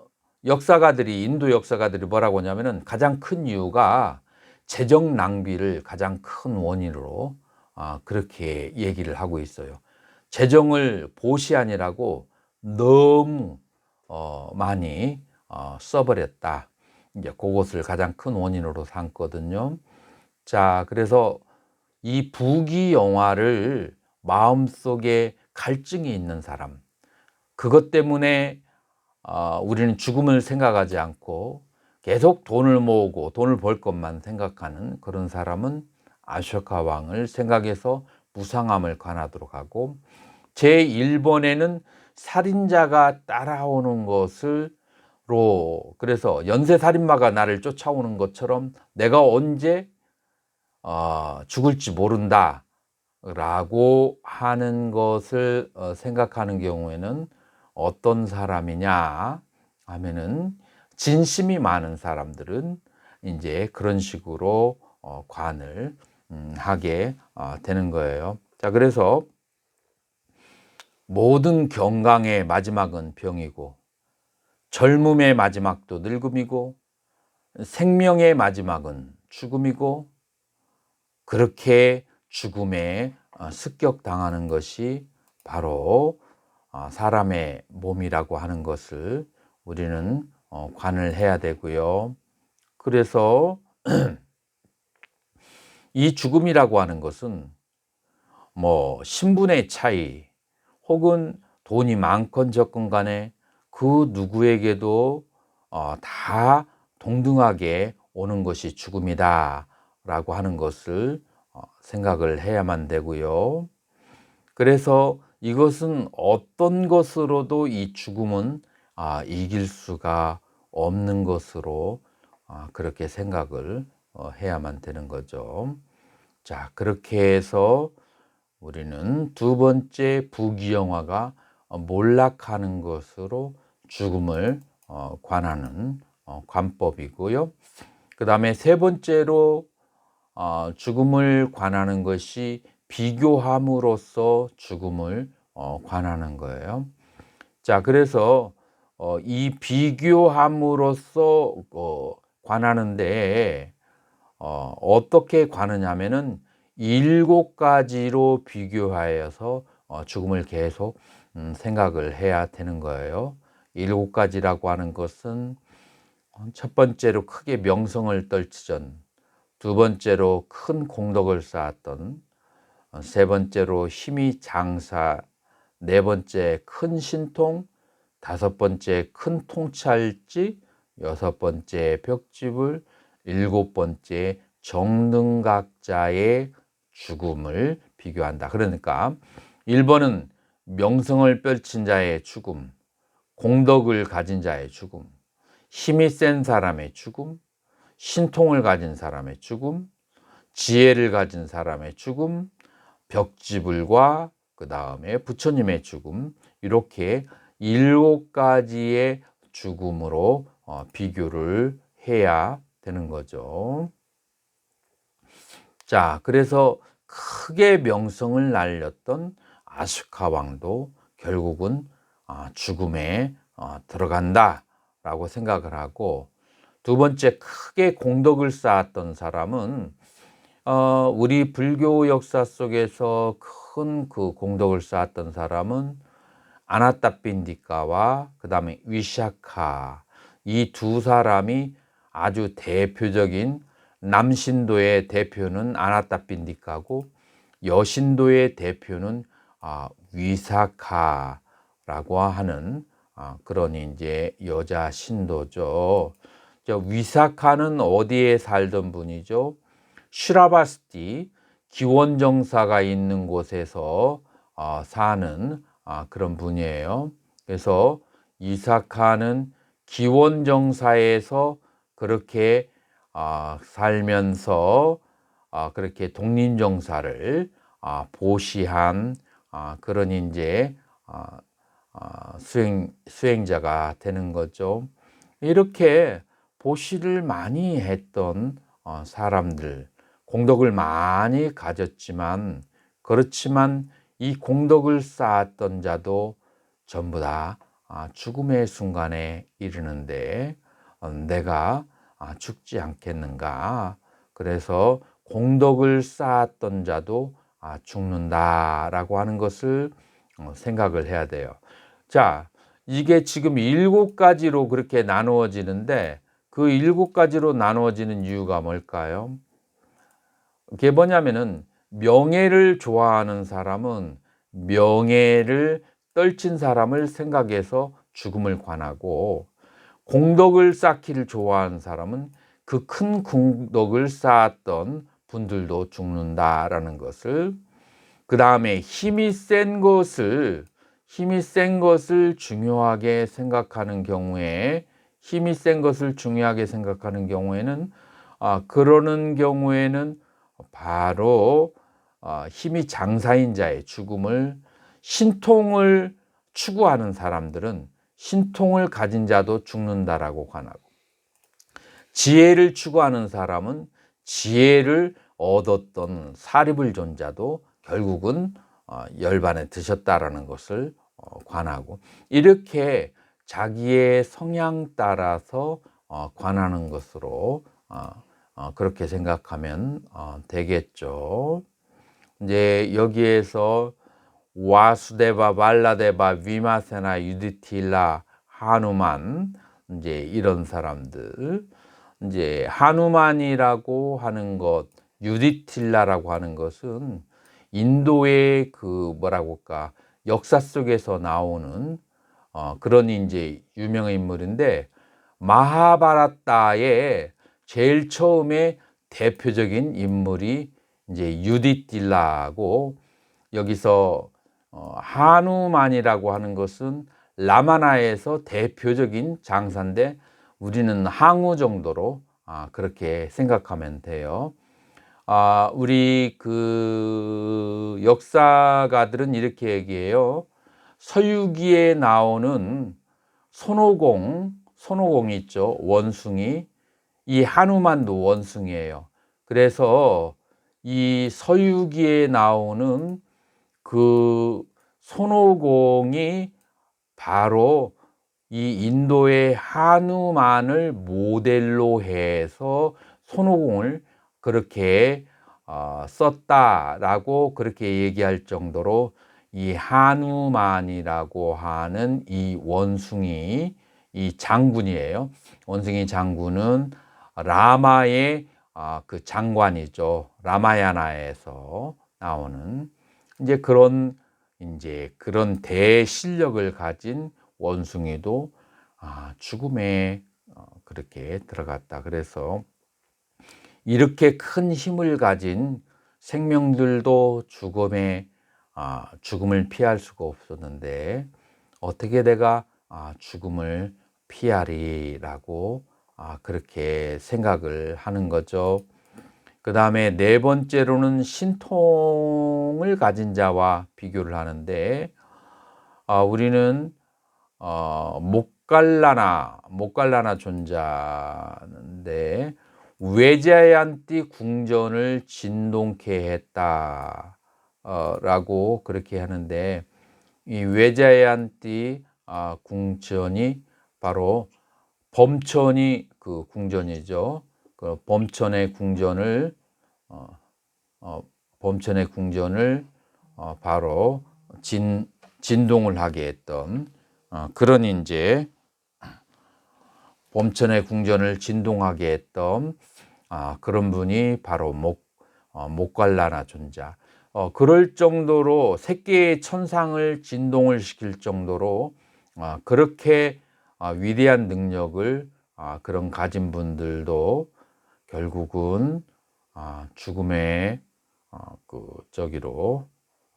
역사가들이, 인도 역사가들이 뭐라고 하냐면은 가장 큰 이유가 재정 낭비를 가장 큰 원인으로 그렇게 얘기를 하고 있어요. 재정을 보시하니라고 너무 많이 써 버렸다. 이제 그것을 가장 큰 원인으로 삼거든요. 자, 그래서 이 부귀영화를 마음속에 갈증이 있는 사람, 그것 때문에 우리는 죽음을 생각하지 않고 계속 돈을 모으고 돈을 벌 것만 생각하는 그런 사람은 아쇼카 왕을 생각해서 무상함을 관하도록 하고, 제1번에는 살인자가 따라오는 것을 그래서 연쇄살인마가 나를 쫓아오는 것처럼 내가 언제 죽을지 모른다 라고 하는 것을 생각하는 경우에는 어떤 사람이냐 하면은, 진심이 많은 사람들은 이제 그런 식으로 관을 하게 되는 거예요. 자, 그래서 모든 경강의 마지막은 병이고, 젊음의 마지막도 늙음이고, 생명의 마지막은 죽음이고, 그렇게 죽음에 습격당하는 것이 바로 사람의 몸이라고 하는 것을 우리는 관을 해야 되고요. 그래서 이 죽음이라고 하는 것은 뭐 신분의 차이, 혹은 돈이 많건 적건 간에 그 누구에게도 다 동등하게 오는 것이 죽음이다 라고 하는 것을 생각을 해야만 되고요. 그래서 이것은 어떤 것으로도 이 죽음은 이길 수가 없는 것으로 그렇게 생각을 해야만 되는 거죠. 자, 그렇게 해서 우리는 두 번째 부귀영화가 몰락하는 것으로 죽음을 관하는 관법이고요. 그 다음에 세 번째로 죽음을 관하는 것이 비교함으로써 죽음을 관하는 거예요. 자, 그래서 이 비교함으로써 관하는데 어떻게 관하냐면은 7가지로 비교하여서 죽음을 계속 생각을 해야 되는 거예요. 7가지라고 하는 것은, 첫 번째로 크게 명성을 떨치던, 두 번째로 큰 공덕을 쌓았던, 세 번째로 힘이 장사, 네 번째 큰 신통, 다섯 번째 큰 통찰지, 여섯 번째 벽지불, 일곱 번째 정등각자의 죽음을 비교한다. 그러니까 1번은 명성을 펼친 자의 죽음, 공덕을 가진 자의 죽음, 힘이 센 사람의 죽음, 신통을 가진 사람의 죽음, 지혜를 가진 사람의 죽음, 벽지불과 그 다음에 부처님의 죽음, 이렇게 7가지의 죽음으로 비교를 해야 되는 거죠. 자, 그래서 크게 명성을 날렸던 아쇼카 왕도 결국은 죽음에 들어간다 라고 생각을 하고, 두 번째 크게 공덕을 쌓았던 사람은 우리 불교 역사 속에서 큰 그 공덕을 쌓았던 사람은 아나타핀디카와 그 다음에 위샤카, 이 두 사람이 아주 대표적인, 남신도의 대표는 아나타핀디카고 여신도의 대표는 위사카라고 하는 그런 이제 여자 신도죠. 위사카는 어디에 살던 분이죠? 슈라바스티, 기원정사가 있는 곳에서 사는 그런 분이에요. 그래서 이사카는 기원정사에서 그렇게 살면서 그렇게 독림정사를 보시한 그런 이제 수행자가 되는 거죠. 이렇게 보시를 많이 했던 사람들, 공덕을 많이 가졌지만, 그렇지만 이 공덕을 쌓았던 자도 전부 다 죽음의 순간에 이르는데 내가 죽지 않겠는가. 그래서 공덕을 쌓았던 자도 죽는다라고 하는 것을 생각을 해야 돼요. 자, 이게 지금 7가지로 그렇게 나누어지는데, 그 7가지로 나누어지는 이유가 뭘까요? 그게 뭐냐면은, 명예를 좋아하는 사람은 명예를 떨친 사람을 생각해서 죽음을 관하고, 공덕을 쌓기를 좋아하는 사람은 그 큰 공덕을 쌓았던 분들도 죽는다라는 것을, 그 다음에 힘이 센 것을 중요하게 생각하는 경우에, 힘이 센 것을 중요하게 생각하는 경우에는 그러는 경우에는 바로 힘이 장사인 자의 죽음을, 신통을 추구하는 사람들은 신통을 가진 자도 죽는다라고 관하고, 지혜를 추구하는 사람은 지혜를 얻었던 사리불 존자도 결국은 열반에 드셨다라는 것을 관하고, 이렇게 자기의 성향 따라서 관하는 것으로 그렇게 생각하면 되겠죠. 이제 여기에서 와수데바, 발라데바, 위마세나, 유디틸라, 하누만, 이제 이런 사람들, 이제 하누만이라고 하는 것, 유디틸라라고 하는 것은 인도의 그 뭐라고 할까, 역사 속에서 나오는 그런 이제 유명한 인물인데, 마하바라타의 제일 처음에 대표적인 인물이 이제 유디틸라고, 여기서 하누만이라고 하는 것은 라마나에서 대표적인 장사인데, 우리는 항우 정도로 그렇게 생각하면 돼요. 우리 그 역사가들은 이렇게 얘기해요. 서유기에 나오는 손오공이 있죠. 원숭이. 이 하누만도 원숭이에요. 그래서 이 서유기에 나오는 그 손오공이 바로 이 인도의 하누만을 모델로 해서 손오공을 그렇게 썼다라고 그렇게 얘기할 정도로, 이 하누만이라고 하는 이 원숭이, 이 장군이에요. 원숭이 장군은 라마의 그 장관이죠. 라마야나에서 나오는 이제 그런 대실력을 가진 원숭이도 죽음에 그렇게 들어갔다. 그래서 이렇게 큰 힘을 가진 생명들도 죽음을 피할 수가 없었는데, 어떻게 내가 죽음을 피하리라고 그렇게 생각을 하는 거죠. 그 다음에 네 번째로는 신통을 가진 자와 비교를 하는데, 우리는 목갈라나 존자인데, 외자얀띠 궁전을 진동케 했다 라고 그렇게 하는데, 이 외자얀띠 궁전이 바로 범천이 그 궁전이죠. 그 범천의 궁전을 바로 진동을 하게 했던 그런 이제 범천의 궁전을 진동하게 했던 그런 분이 바로 목갈라나 존자. 그럴 정도로 새끼의 천상을 진동을 시킬 정도로 그렇게 위대한 능력을 그런 가진 분들도 결국은 죽음의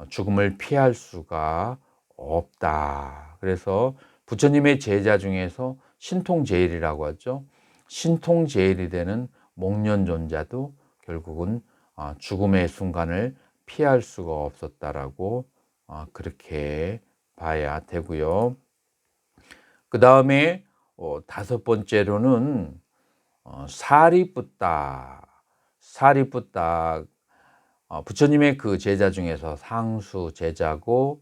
죽음을 피할 수가 없다. 그래서 부처님의 제자 중에서 신통제일이라고 하죠. 신통제일이 되는 목련존자도 결국은 죽음의 순간을 피할 수가 없었다라고 그렇게 봐야 되고요. 그 다음에 다섯 번째로는 사리붓다. 사리붓다 부처님의 그 제자 중에서 상수 제자고,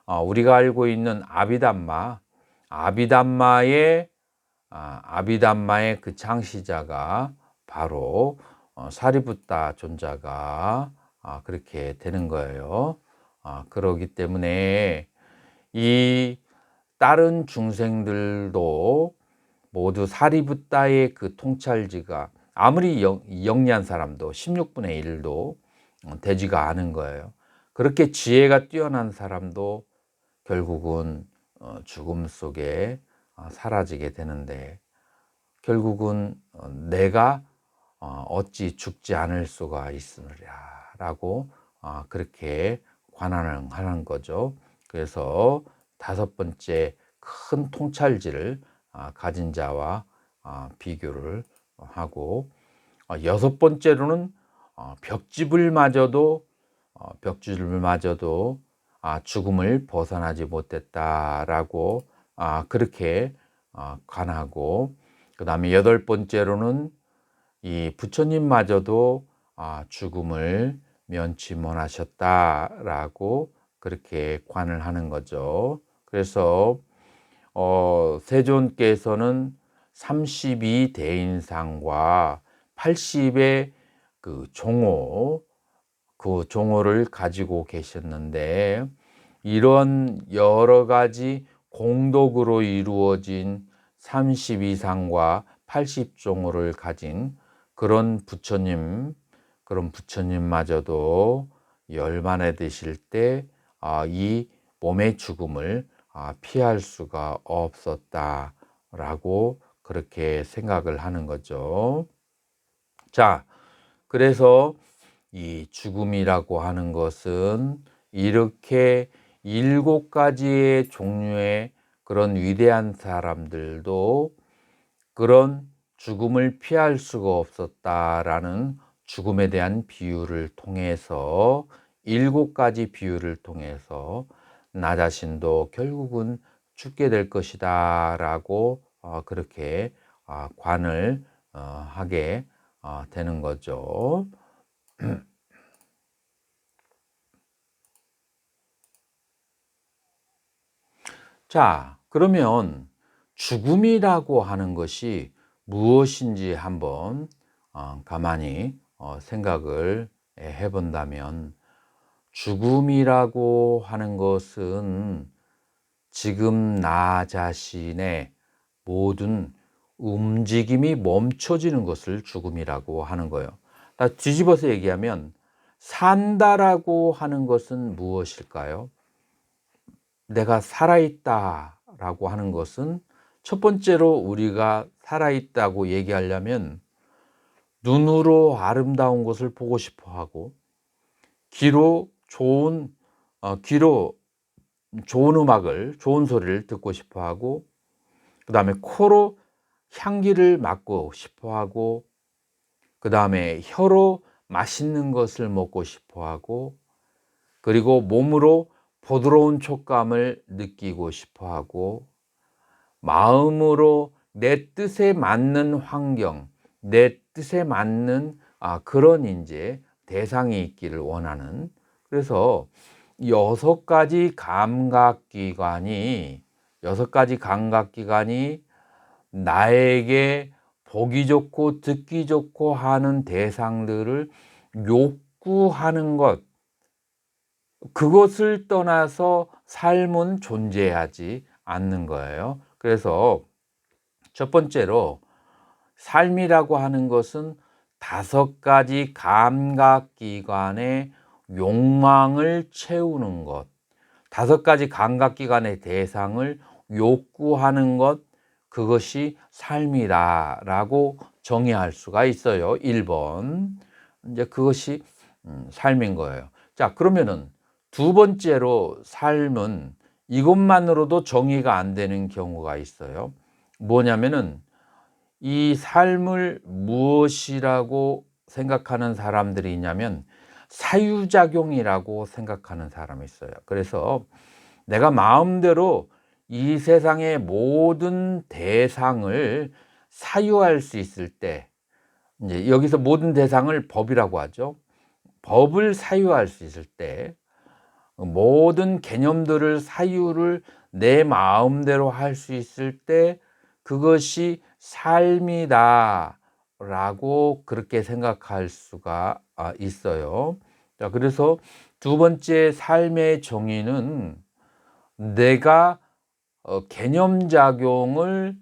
우리가 알고 있는 아비담마의 그 창시자가 바로 사리붓다 존자가 그렇게 되는 거예요. 그러기 때문에 이 다른 중생들도 모두 사리붓다의 그 통찰지가 아무리 영리한 사람도 16분의 1도 되지가 않은 거예요. 그렇게 지혜가 뛰어난 사람도 결국은 죽음 속에 사라지게 되는데, 결국은 내가 어찌 죽지 않을 수가 있으랴라고 그렇게 관한을 하는 거죠. 그래서 다섯 번째 큰 통찰지를 가진 자와 비교를 하고, 여섯 번째로는 벽지불마저도 죽음을 벗어나지 못했다라고 그렇게 관하고, 그 다음에 여덟 번째로는 이 부처님마저도 죽음을 면치 못하셨다라고 그렇게 관을 하는 거죠. 그래서 세존께서는 32대인상과 80의 그 종호를 가지고 계셨는데, 이런 여러 가지 공덕으로 이루어진 32상과 80종호를 가진 그런 부처님마저도 열반에 드실 때 이 몸의 죽음을 피할 수가 없었다라고 그렇게 생각을 하는 거죠. 자, 그래서 이 죽음이라고 하는 것은 이렇게 7가지의 종류의 그런 위대한 사람들도 그런 죽음을 피할 수가 없었다라는 죽음에 대한 비유를 통해서, 7가지 비유를 통해서 나 자신도 결국은 죽게 될 것이다 라고 그렇게 관을 하게 되는 거죠. 자, 그러면 죽음이라고 하는 것이 무엇인지 한번 가만히 생각을 해본다면, 죽음이라고 하는 것은 지금 나 자신의 모든 움직임이 멈춰지는 것을 죽음이라고 하는 거예요. 뒤집어서 얘기하면 산다라고 하는 것은 무엇일까요? 내가 살아있다라고 하는 것은, 첫 번째로 우리가 살아있다고 얘기하려면 눈으로 아름다운 것을 보고 싶어 하고, 귀로 좋은 음악을, 좋은 소리를 듣고 싶어 하고, 그 다음에 코로 향기를 맡고 싶어 하고, 그 다음에 혀로 맛있는 것을 먹고 싶어 하고, 그리고 몸으로 부드러운 촉감을 느끼고 싶어 하고, 마음으로 내 뜻에 맞는 환경, 내 뜻에 맞는 그런 이제 대상이 있기를 원하는, 그래서 6가지 감각기관이 나에게 보기 좋고 듣기 좋고 하는 대상들을 욕구하는 것, 그것을 떠나서 삶은 존재하지 않는 거예요. 그래서 첫 번째로 삶이라고 하는 것은 5가지 감각기관의 욕망을 채우는 것, 5가지 감각기관의 대상을 욕구하는 것, 그것이 삶이다라고 정의할 수가 있어요. 1번. 이제 그것이 삶인 거예요. 자, 그러면은 두 번째로 삶은 이것만으로도 정의가 안 되는 경우가 있어요. 뭐냐면은 이 삶을 무엇이라고 생각하는 사람들이 있냐면 사유작용이라고 생각하는 사람이 있어요. 그래서 내가 마음대로 이 세상의 모든 대상을 사유할 수 있을 때, 이제 여기서 모든 대상을 법이라고 하죠. 법을 사유할 수 있을 때 모든 개념들을 사유를 내 마음대로 할 수 있을 때 그것이 삶이다라고 그렇게 생각할 수가 있어요. 자, 그래서 두 번째 삶의 정의는 내가 개념작용을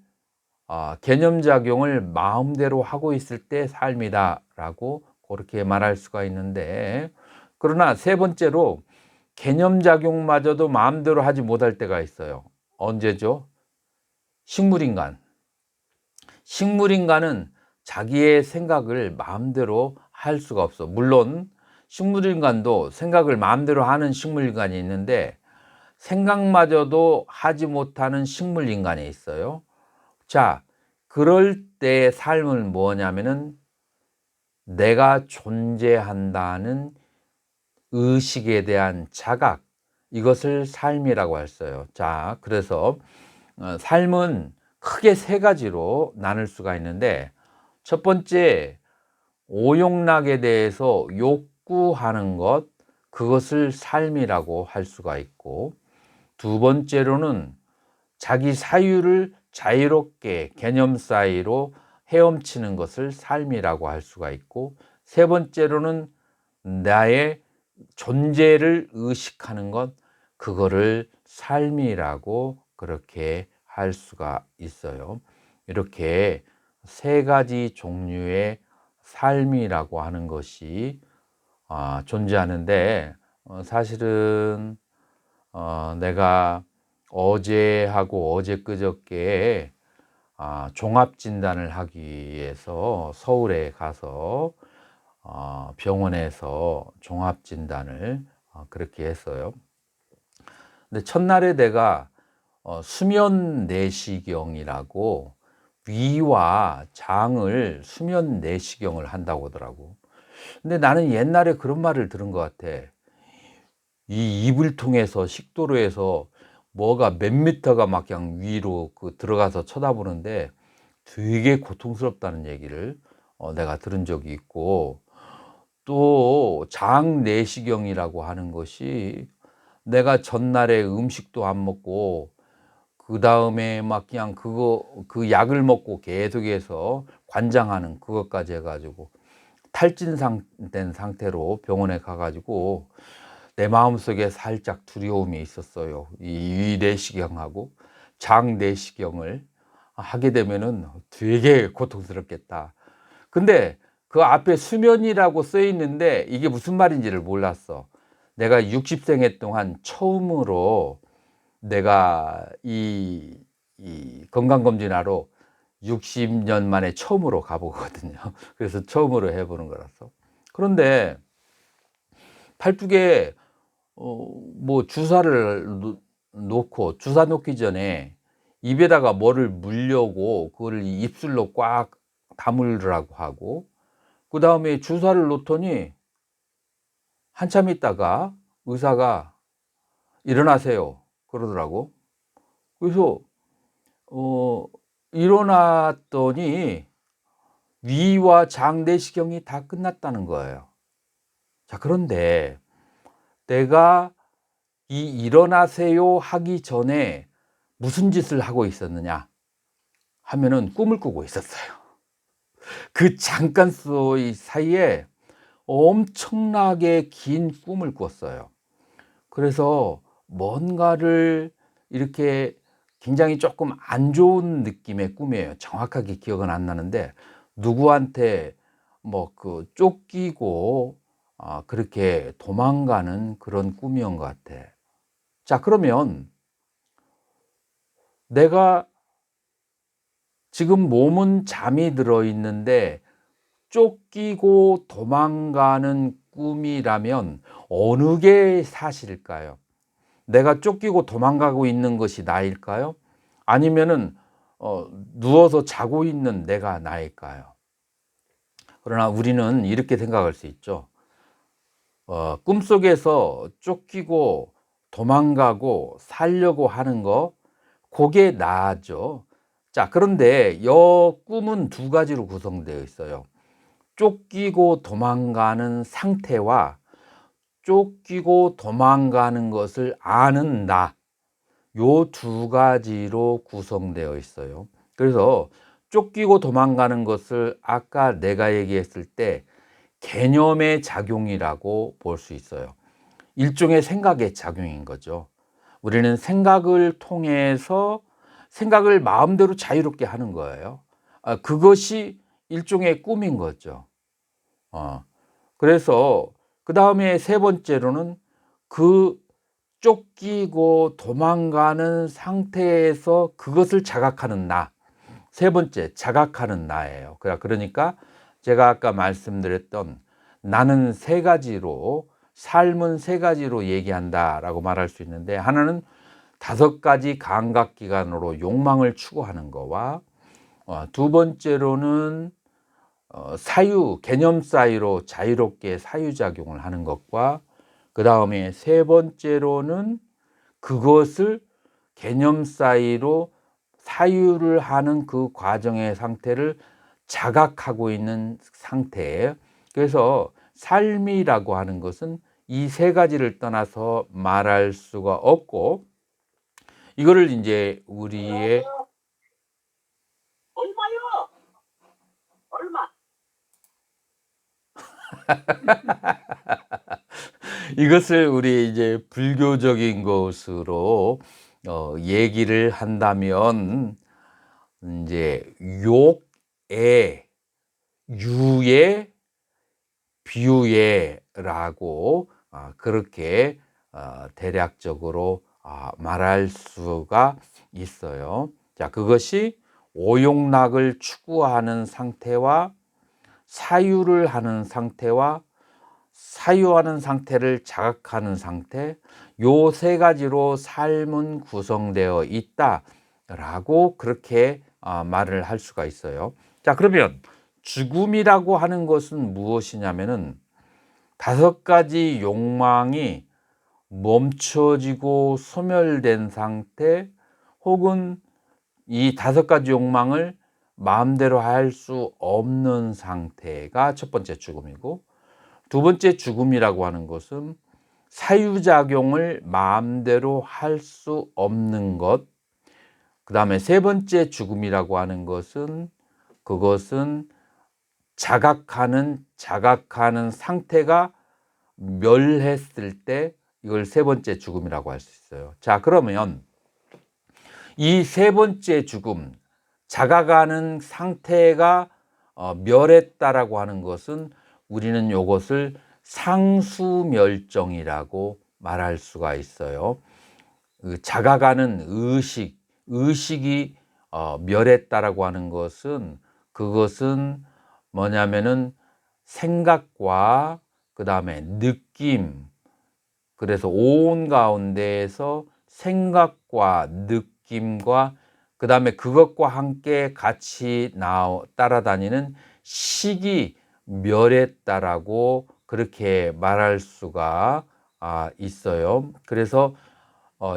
마음대로 하고 있을 때 삶이다라고 그렇게 말할 수가 있는데, 그러나 세 번째로 개념작용마저도 마음대로 하지 못할 때가 있어요. 언제죠? 식물인간. 식물인간은 자기의 생각을 마음대로 할 수가 없어. 물론 식물인간도 생각을 마음대로 하는 식물인간이 있는데 생각마저도 하지 못하는 식물인간이 있어요. 자, 그럴 때의 삶은 뭐냐면은 내가 존재한다는 의식에 대한 자각, 이것을 삶이라고 했어요. 자, 그래서 삶은 크게 세 가지로 나눌 수가 있는데, 첫 번째, 오용락에 대해서 욕구하는 것, 그것을 삶이라고 할 수가 있고, 두 번째로는 자기 사유를 자유롭게 개념 사이로 헤엄치는 것을 삶이라고 할 수가 있고, 세 번째로는 나의 존재를 의식하는 것, 그거를 삶이라고 그렇게 할 수가 있어요. 이렇게 세 가지 종류의 삶이라고 하는 것이 존재하는데, 사실은 내가 어제하고 어제 그저께 종합진단을 하기 위해서 서울에 가서 병원에서 종합진단을 그렇게 했어요. 근데 첫날에 내가 수면 내시경이라고 위와 장을 수면 내시경을 한다고 하더라고. 근데 나는 옛날에 그런 말을 들은 것 같아. 이 입을 통해서 식도로에서 뭐가 몇 미터가 막 그냥 위로 들어가서 쳐다보는데 되게 고통스럽다는 얘기를 내가 들은 적이 있고, 또 장내시경이라고 하는 것이 내가 전날에 음식도 안 먹고 그 다음에 막 그냥 그 약을 먹고 계속해서 관장하는 그것까지 해가지고 탈진된 상태로 병원에 가가지고 내 마음속에 살짝 두려움이 있었어요. 이 위내시경하고 장내시경을 하게 되면은 되게 고통스럽겠다. 근데 그 앞에 수면이라고 써 있는데 이게 무슨 말인지를 몰랐어. 내가 60생애 동안 처음으로 내가 이 건강검진하러 60년 만에 처음으로 가보거든요. 그래서 처음으로 해보는 거라서. 그런데 팔뚝에 뭐 주사를 놓고, 주사 놓기 전에 입에다가 뭐를 물려고 그거를 입술로 꽉 다물으라고 하고, 그 다음에 주사를 놓더니 한참 있다가 의사가 일어나세요 그러더라고. 그래서 일어났더니 위와 장 내시경이 다 끝났다는 거예요. 자, 그런데 내가 이 일어나세요 하기 전에 무슨 짓을 하고 있었느냐 하면은 꿈을 꾸고 있었어요. 그 잠깐 사이에 엄청나게 긴 꿈을 꿨어요. 그래서 뭔가를 이렇게 굉장히 조금 안 좋은 느낌의 꿈이에요. 정확하게 기억은 안 나는데 누구한테 뭐 쫓기고 그렇게 도망가는 그런 꿈이었던 것 같아. 자, 그러면 내가 지금 몸은 잠이 들어 있는데 쫓기고 도망가는 꿈이라면 어느 게 사실일까요? 내가 쫓기고 도망가고 있는 것이 나일까요? 아니면은 누워서 자고 있는 내가 나일까요? 그러나 우리는 이렇게 생각할 수 있죠. 꿈속에서 쫓기고 도망가고 살려고 하는 거, 그게 나죠. 자, 그런데 꿈은 두 가지로 구성되어 있어요. 쫓기고 도망가는 상태와 쫓기고 도망가는 것을 아는 나, 요 두 가지로 구성되어 있어요. 그래서 쫓기고 도망가는 것을 아까 내가 얘기했을 때 개념의 작용이라고 볼 수 있어요. 일종의 생각의 작용인 거죠. 우리는 생각을 통해서 생각을 마음대로 자유롭게 하는 거예요. 그것이 일종의 꿈인 거죠. 그래서 그 다음에 세 번째로는 그 쫓기고 도망가는 상태에서 그것을 자각하는 나. 세 번째, 자각하는 나예요. 그러니까 제가 아까 말씀드렸던 나는 세 가지로, 삶은 세 가지로 얘기한다라고 말할 수 있는데, 하나는 다섯 가지 감각기관으로 욕망을 추구하는 거와, 두 번째로는 사유, 개념 사이로 자유롭게 사유작용을 하는 것과, 그 다음에 세 번째로는 그것을 개념 사이로 사유를 하는 그 과정의 상태를 자각하고 있는 상태예요. 그래서 삶이라고 하는 것은 이 세 가지를 떠나서 말할 수가 없고, 이거를 이제 우리의 얼마요? 얼마? 이것을 우리 이제 불교적인 것으로 얘기를 한다면 이제 욕의 유의 비유예라고 그렇게 대략적으로 말할 수가 있어요. 자, 그것이 오욕락을 추구하는 상태와 사유를 하는 상태와 사유하는 상태를 자각하는 상태, 요 세 가지로 삶은 구성되어 있다라고 그렇게 말을 할 수가 있어요. 자, 그러면 죽음이라고 하는 것은 무엇이냐면은 다섯 가지 욕망이 멈춰지고 소멸된 상태, 혹은 이 다섯 가지 욕망을 마음대로 할 수 없는 상태가 첫 번째 죽음이고, 두 번째 죽음이라고 하는 것은 사유작용을 마음대로 할 수 없는 것, 그 다음에 세 번째 죽음이라고 하는 것은 그것은 자각하는 상태가 멸했을 때 이걸 세 번째 죽음이라고 할 수 있어요. 자, 그러면 이 세 번째 죽음, 자각하는 상태가 멸했다라고 하는 것은 우리는 이것을 상수멸종이라고 말할 수가 있어요. 자각하는 의식이 멸했다라고 하는 것은, 그것은 뭐냐면은 생각과 그 다음에 느낌, 그래서 온 가운데에서 생각과 느낌과 그 다음에 그것과 함께 같이 따라다니는 식이 멸했다라고 그렇게 말할 수가 있어요. 그래서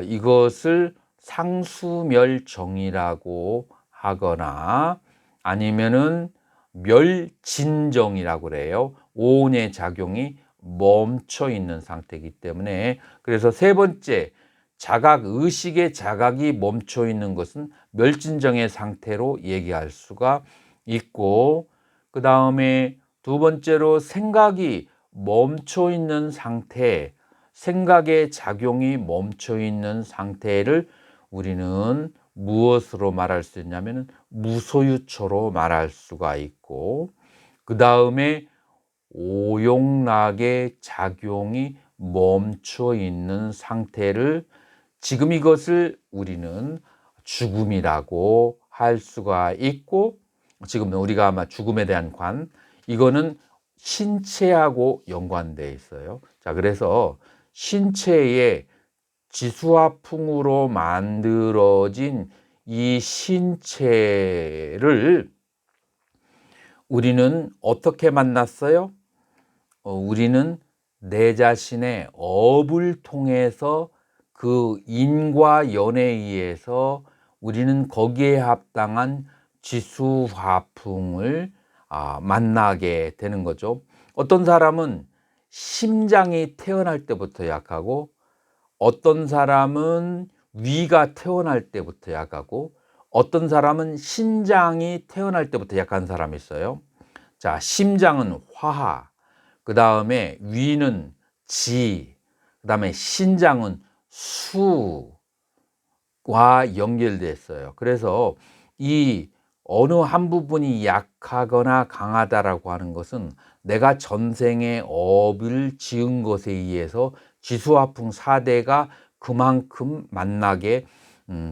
이것을 상수멸종이라고 하거나 아니면은 멸진정이라고 그래요. 오온의 작용이 멈춰 있는 상태이기 때문에, 그래서 세 번째 의식의 자각이 멈춰 있는 것은 멸진정의 상태로 얘기할 수가 있고, 그 다음에 두 번째로 생각이 멈춰 있는 상태, 생각의 작용이 멈춰 있는 상태를 우리는 무엇으로 말할 수 있냐면 무소유초로 말할 수가 있고, 그 다음에 오욕락의 작용이 멈춰 있는 상태를, 지금 이것을 우리는 죽음이라고 할 수가 있고, 지금 우리가 아마 죽음에 대한 이거는 신체하고 연관되어 있어요. 자, 그래서 신체의 지수화풍으로 만들어진 이 신체를 우리는 어떻게 만났어요? 우리는 내 자신의 업을 통해서 그 인과 연에 의해서 우리는 거기에 합당한 지수화풍을 만나게 되는 거죠. 어떤 사람은 심장이 태어날 때부터 약하고 어떤 사람은 위가 태어날 때부터 약하고 어떤 사람은 신장이 태어날 때부터 약한 사람이 있어요. 자, 심장은 화, 그 다음에 위는 지, 그 다음에 신장은 수와 연결됐어요. 그래서 이 어느 한 부분이 약하거나 강하다라고 하는 것은 내가 전생에 업을 지은 것에 의해서 지수화풍 4대가 그만큼 만나게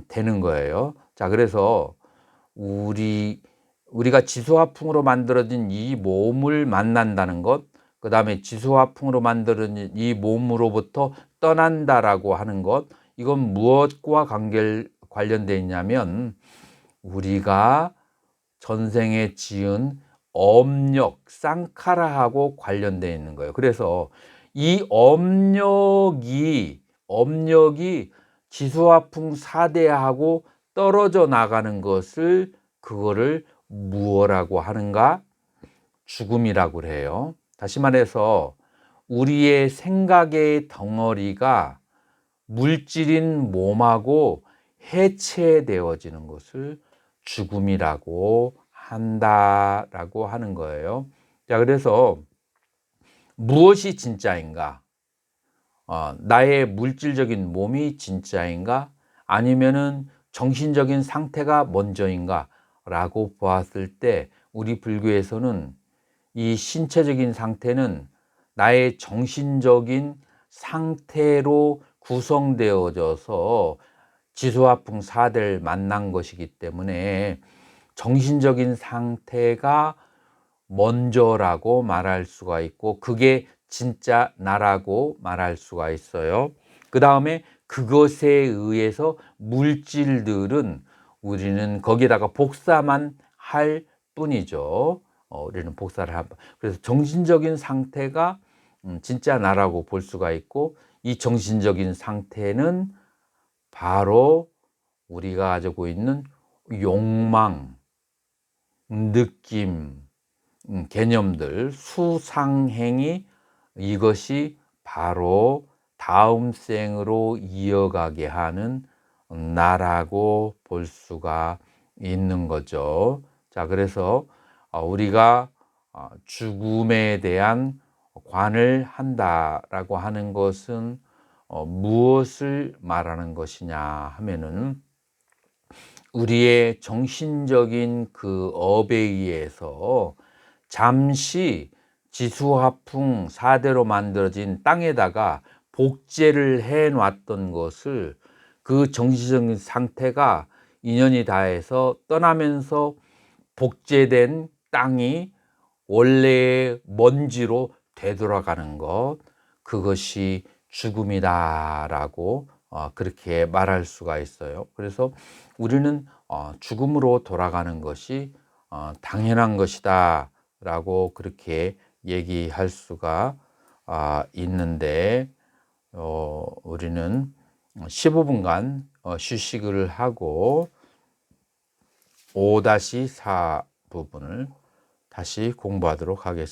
되는 거예요. 자, 그래서 우리가 지수화풍으로 만들어진 이 몸을 만난다는 것, 그 다음에 지수화풍으로 만들어진 이 몸으로부터 떠난다라고 하는 것, 이건 무엇과 관련되어 있냐면 우리가 전생에 지은 업력, 쌍카라하고 관련되어 있는 거예요. 그래서 이 업력이 지수화풍 4대하고 떨어져 나가는 것을 그거를 무엇이라고 하는가? 죽음이라고 해요. 다시 말해서 우리의 생각의 덩어리가 물질인 몸하고 해체되어지는 것을 죽음이라고 한다라고 하는 거예요. 자, 그래서 무엇이 진짜인가? 나의 물질적인 몸이 진짜인가? 아니면은 정신적인 상태가 먼저인가? 라고 보았을 때 우리 불교에서는 이 신체적인 상태는 나의 정신적인 상태로 구성되어져서 지수화풍 4대를 만난 것이기 때문에 정신적인 상태가 먼저라고 말할 수가 있고 그게 진짜 나라고 말할 수가 있어요. 그 다음에 그것에 의해서 물질들은 우리는 거기다가 복사만 할 뿐이죠. 우리는 복사를 한 그래서 정신적인 상태가 진짜 나라고 볼 수가 있고 이 정신적인 상태는 바로 우리가 가지고 있는 욕망, 느낌, 개념들, 수상행위, 이것이 바로 다음 생으로 이어가게 하는 나라고 볼 수가 있는 거죠. 자, 그래서 우리가 죽음에 대한 관을 한다라고 하는 것은 무엇을 말하는 것이냐 하면은 우리의 정신적인 그 업에 의해서 잠시 지수화풍 4대로 만들어진 땅에다가 복제를 해 놨던 것을 그 정신적인 상태가 인연이 닿아서 떠나면서 복제된 땅이 원래의 먼지로 되돌아가는 것, 그것이 죽음이다라고 그렇게 말할 수가 있어요. 그래서 우리는 죽음으로 돌아가는 것이 당연한 것이다 라고 그렇게 얘기할 수가 있는데 우리는 15분간 휴식을 하고 5-4 부분을 다시 공부하도록 하겠습니다.